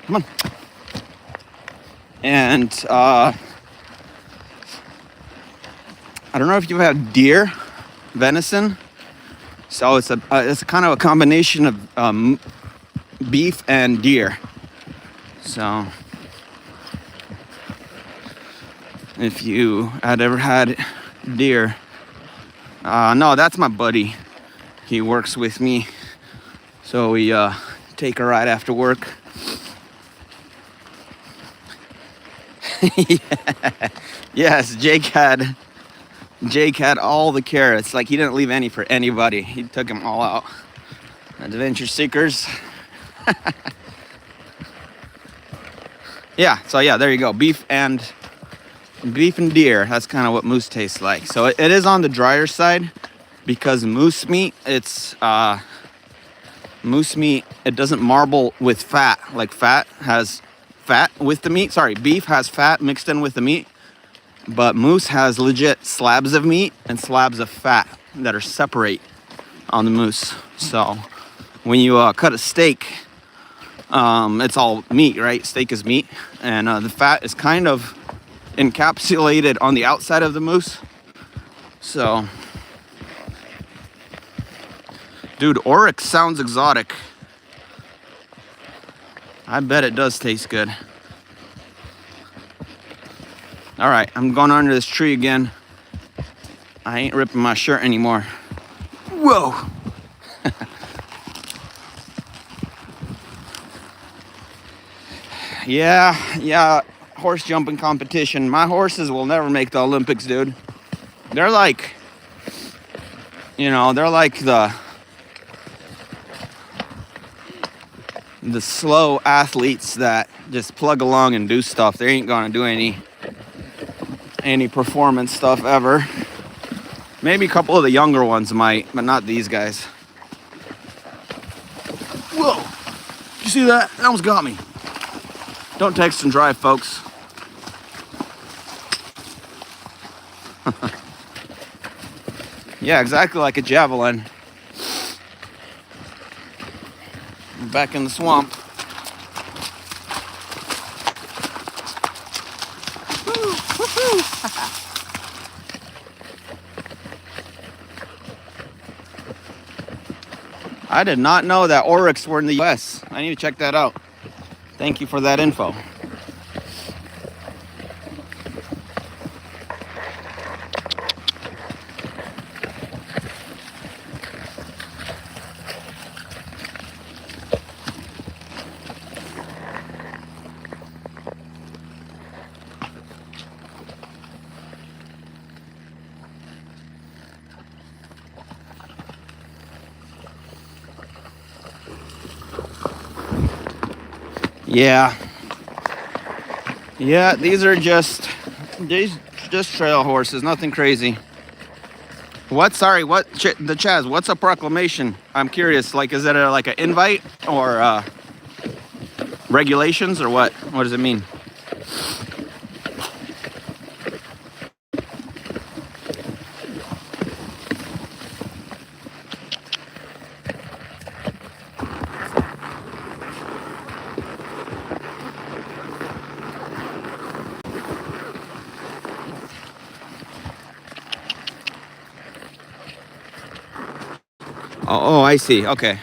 [SPEAKER 1] Come on. And I don't know if you've had deer venison. So it's kind of a combination of beef and deer. So if you had ever had deer, no, that's my buddy. He works with me, so we take a ride after work. Yeah. Yes, Jake had all the carrots. Like, he didn't leave any for anybody. He took them all out. Adventure seekers. Yeah, so yeah, there you go. Beef and deer. That's kind of what moose tastes like. So it is on the drier side, because moose meat, it doesn't marble with fat. Like, fat has fat with the meat. Sorry, beef has fat mixed in with the meat. But moose has legit slabs of meat and slabs of fat that are separate on the moose. So when you cut a steak, it's all meat, right? Steak is meat, and the fat is kind of encapsulated on the outside of the moose. So, dude, oryx sounds exotic. I bet it does taste good. All right, I'm going under this tree again. I ain't ripping my shirt anymore. Whoa. Yeah, horse jumping competition. My horses will never make the Olympics, dude. They're like, they're like the slow athletes that just plug along and do stuff. They ain't gonna do any performance stuff ever. Maybe a couple of the younger ones might, but not these guys. Whoa! You see that? That almost got me. Don't text and drive, folks. Yeah, exactly like a javelin. We're back in the swamp. I did not know that oryx were in the US. I need to check that out. Thank you for that info. Yeah, these are just trail horses, nothing crazy. The Chaz, what's a proclamation? I'm curious, like, is it like an invite or regulations or what? What does it mean? Oh, I see. Okay.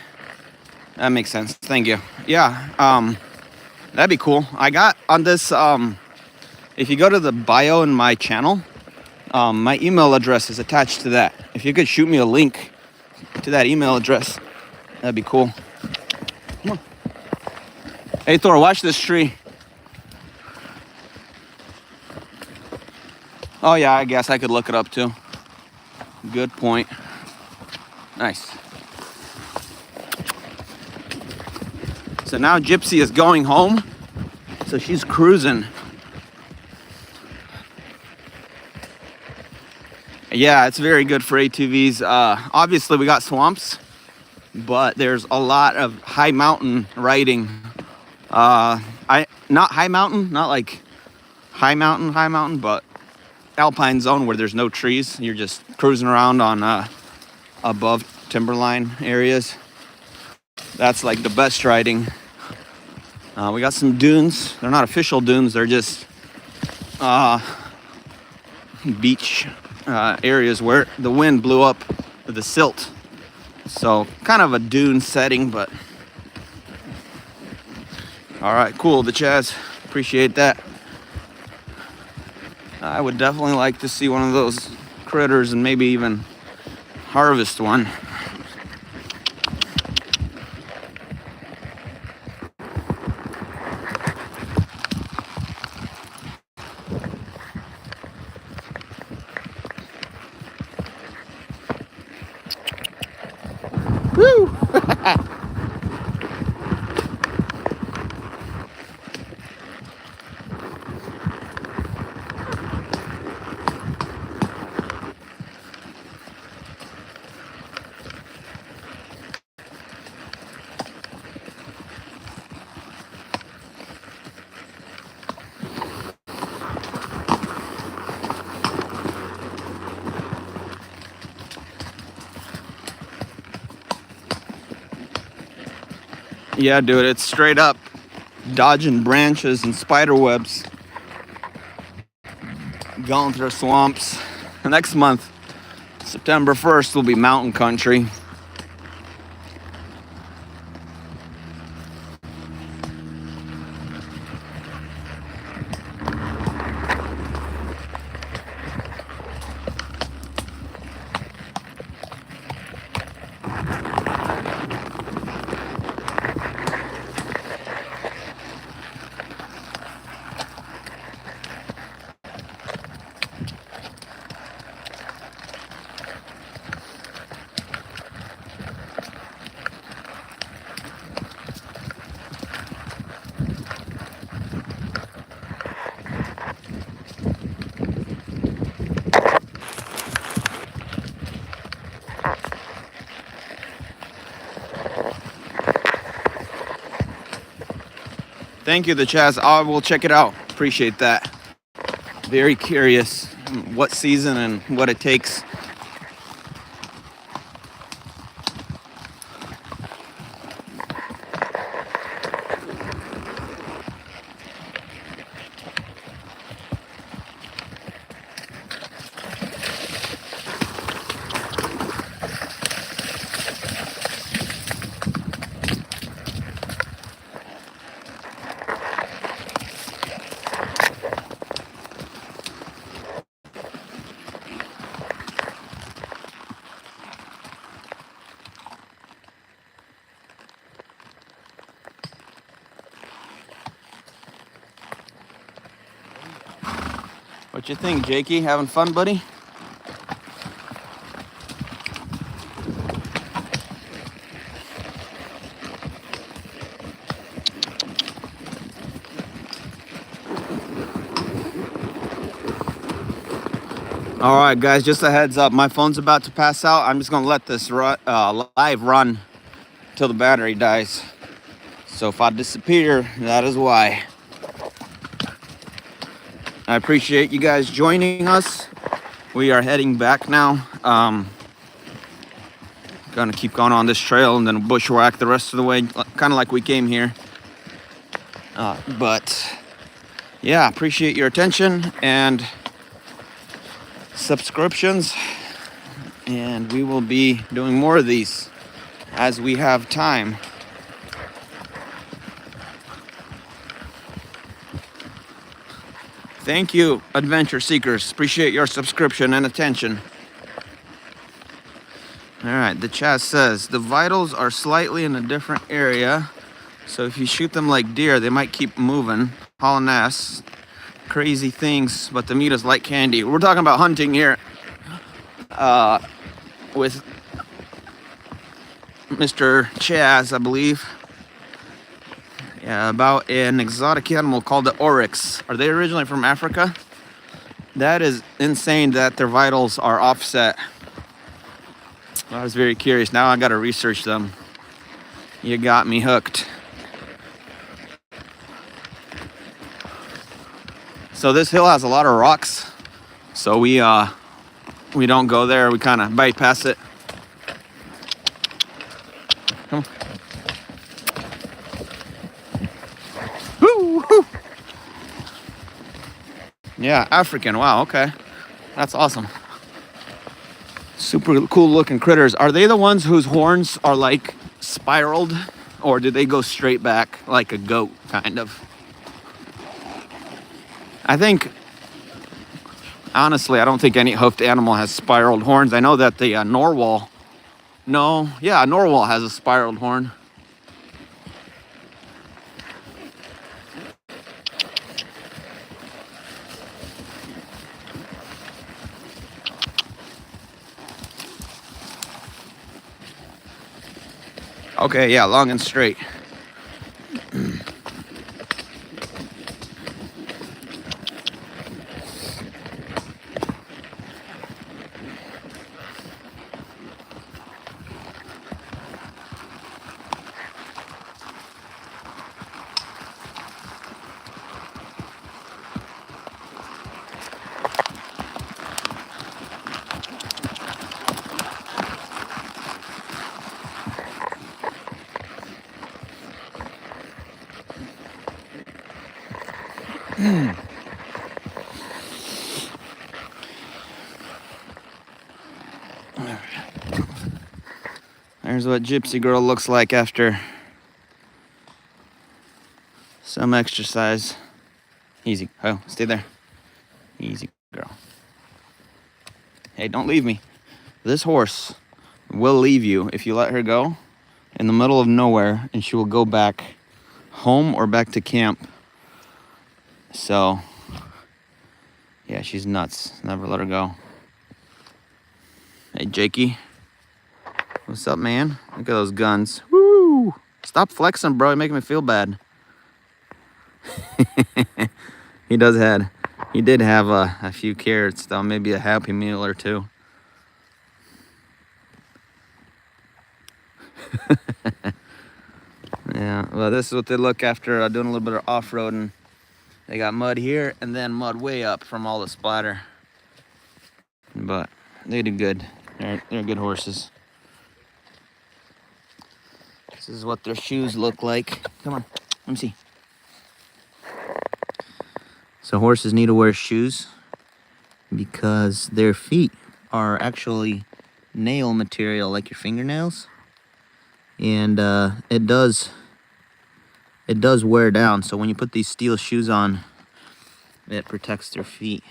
[SPEAKER 1] That makes sense. Thank you. Yeah, that'd be cool. I got on this, if you go to the bio in my channel, my email address is attached to that. If you could shoot me a link to that email address, that'd be cool. Come on. Hey, Thor, watch this tree. Oh, yeah, I guess I could look it up, too. Good point. Nice. So now Gypsy is going home. So she's cruising. Yeah, it's very good for ATVs. Obviously, we got swamps, but there's a lot of high mountain riding. Not high mountain, not like high mountain, but alpine zone where there's no trees. You're just cruising around on above timberline areas. That's like the best riding. We got some dunes. They're not official dunes. They're just beach areas where the wind blew up the silt. So kind of a dune setting, but all right, cool. The Chaz, appreciate that. I would definitely like to see one of those critters and maybe even harvest one. Woo! Yeah, dude, it's straight up dodging branches and spider webs, going through swamps. Next month, September 1st, will be mountain country. Thank you, the Chaz. I will check it out. Appreciate that. Very curious what season and what it takes. What you think, Jakey? Having fun, buddy? All right, guys, just a heads up. My phone's about to pass out. I'm just going to let this live run till the battery dies. So if I disappear, that is why. I appreciate you guys joining us. We are heading back now. Gonna keep going on this trail and then bushwhack the rest of the way, kind of like we came here. But yeah, appreciate your attention and subscriptions. And we will be doing more of these as we have time. Thank you, adventure seekers. Appreciate your subscription and attention. All right, the chat says the vitals are slightly in a different area, so if you shoot them like deer, they might keep moving. Hauling ass, crazy things, but the meat is like candy. We're talking about hunting here with Mr. Chaz, I believe. Yeah, about an exotic animal called the oryx. Are they originally from Africa? That is insane that their vitals are offset. I was very curious. Now I got to research them. You got me hooked. So this hill has a lot of rocks. So we don't go there. We kind of bypass it. Come on. Woo, woo. Yeah, African. Wow, okay. That's awesome. Super cool looking critters. Are they the ones whose horns are like spiraled, or do they go straight back like a goat, kind of? I think, honestly, I don't think any hoofed animal has spiraled horns. I know that the narwhal, narwhal has a spiraled horn. Okay, yeah, long and straight. There's what Gypsy Girl looks like after some exercise. Easy. Oh, stay there. Easy, girl. Hey, don't leave me. This horse will leave you if you let her go in the middle of nowhere, and she will go back home or back to camp. So, yeah, she's nuts. Never let her go. Hey, Jakey. What's up, man? Look at those guns. Woo! Stop flexing, bro. You're making me feel bad. He did have a few carrots, though. Maybe a Happy Meal or two. Yeah, well, this is what they look after doing a little bit of off-roading. They got mud here and then mud way up from all the splatter. But they do good. They're good horses. This is what their shoes look like. Come on, let me see. So horses need to wear shoes because their feet are actually nail material, like your fingernails. And it does wear down. So when you put these steel shoes on, it protects their feet.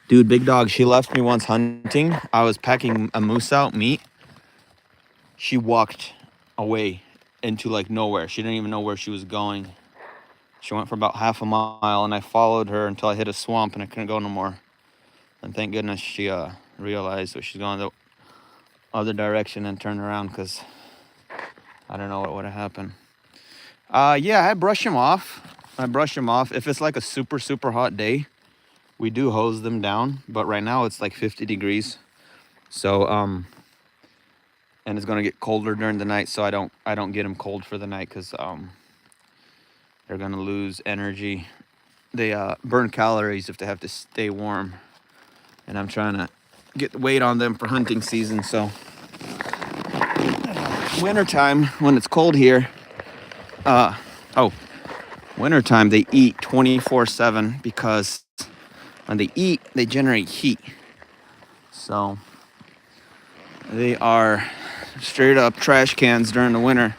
[SPEAKER 1] Dude, Big Dog, she left me once hunting. I was packing a moose out, meat. She walked away into like nowhere. She didn't even know where she was going. She went for about half a mile, and I followed her until I hit a swamp and I couldn't go no more. And thank goodness she realized that she's going the other direction and turned around, because I don't know what would have happened. Yeah, I brush them off. If it's like a super, super hot day, we do hose them down. But right now it's like 50 degrees. So, and it's gonna get colder during the night. So I don't get them cold for the night, because they're gonna lose energy. They burn calories if they have to stay warm. And I'm trying to get the weight on them for hunting season. So wintertime, when it's cold here, wintertime they eat 24/7, because when they eat, they generate heat. So they are straight up trash cans during the winter.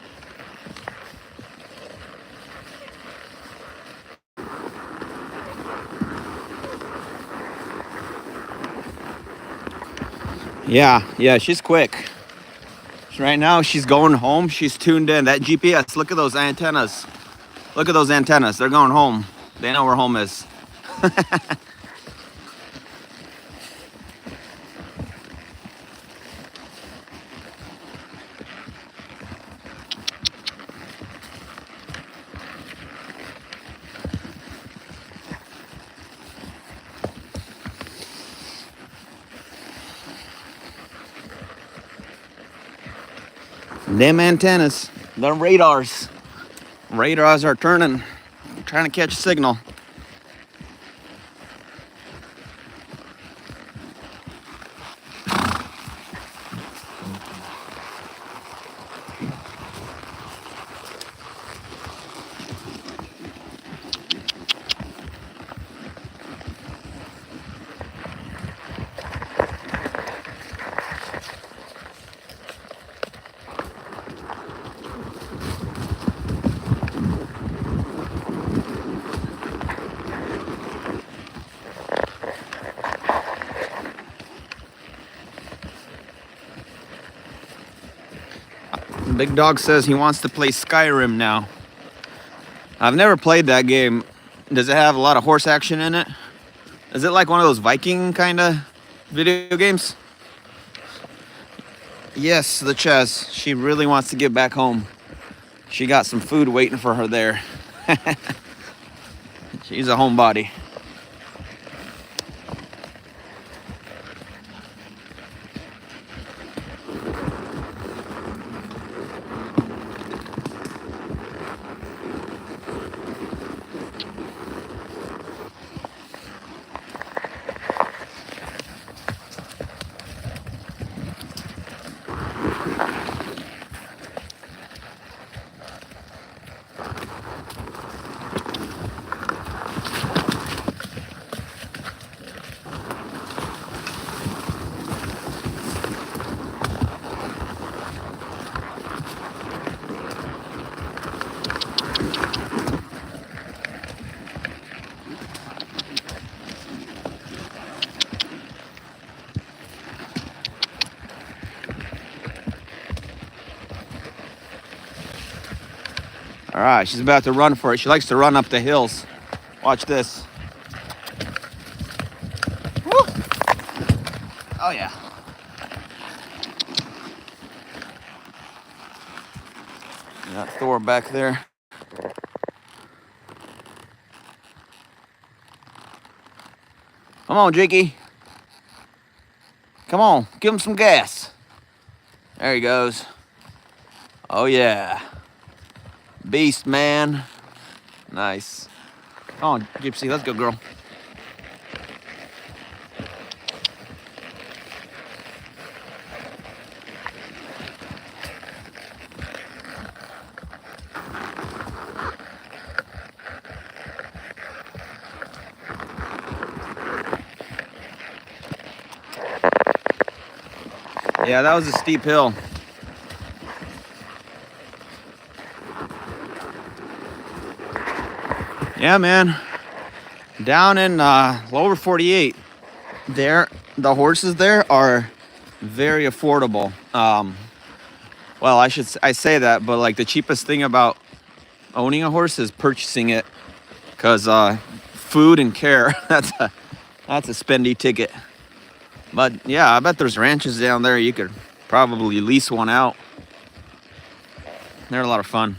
[SPEAKER 1] Yeah, she's quick. Right now she's going home. She's tuned in. That GPS, look at those antennas. Look at those antennas. They're going home. They know where home is. Them antennas, the radars. Radars are turning, trying to catch signal. Big Dog says he wants to play Skyrim now. I've never played that game. Does it have a lot of horse action in it? Is it like one of those Viking kind of video games? Yes, the Chess. She really wants to get back home. She got some food waiting for her there. She's a homebody. All right, she's about to run for it. She likes to run up the hills. Watch this. Woo! Oh yeah. Got Thor back there. Come on, Jakey. Come on, give him some gas. There he goes. Oh yeah. Beast, man. Nice. Come on, Gypsy, let's go, girl. Yeah, that was a steep hill. Yeah, man. Down in lower 48, there, the horses there are very affordable. Well, I say that, but like the cheapest thing about owning a horse is purchasing it, because food and care, that's a spendy ticket. But yeah, I bet there's ranches down there you could probably lease one out. They're a lot of fun.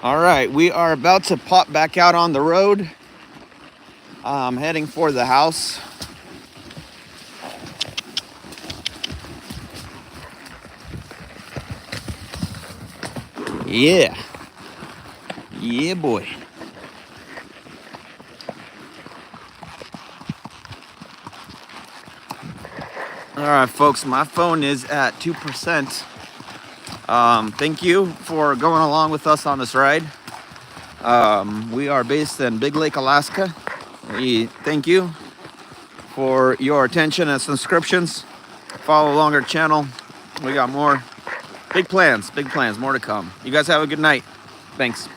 [SPEAKER 1] All right, we are about to pop back out on the road. I'm heading for the house. Yeah. Yeah, boy. All right, folks, my phone is at 2%. Thank you for going along with us on this ride. We are based in Big Lake, Alaska. We thank you for your attention and subscriptions. Follow along our channel. We got more big plans, more to come. You guys have a good night. Thanks.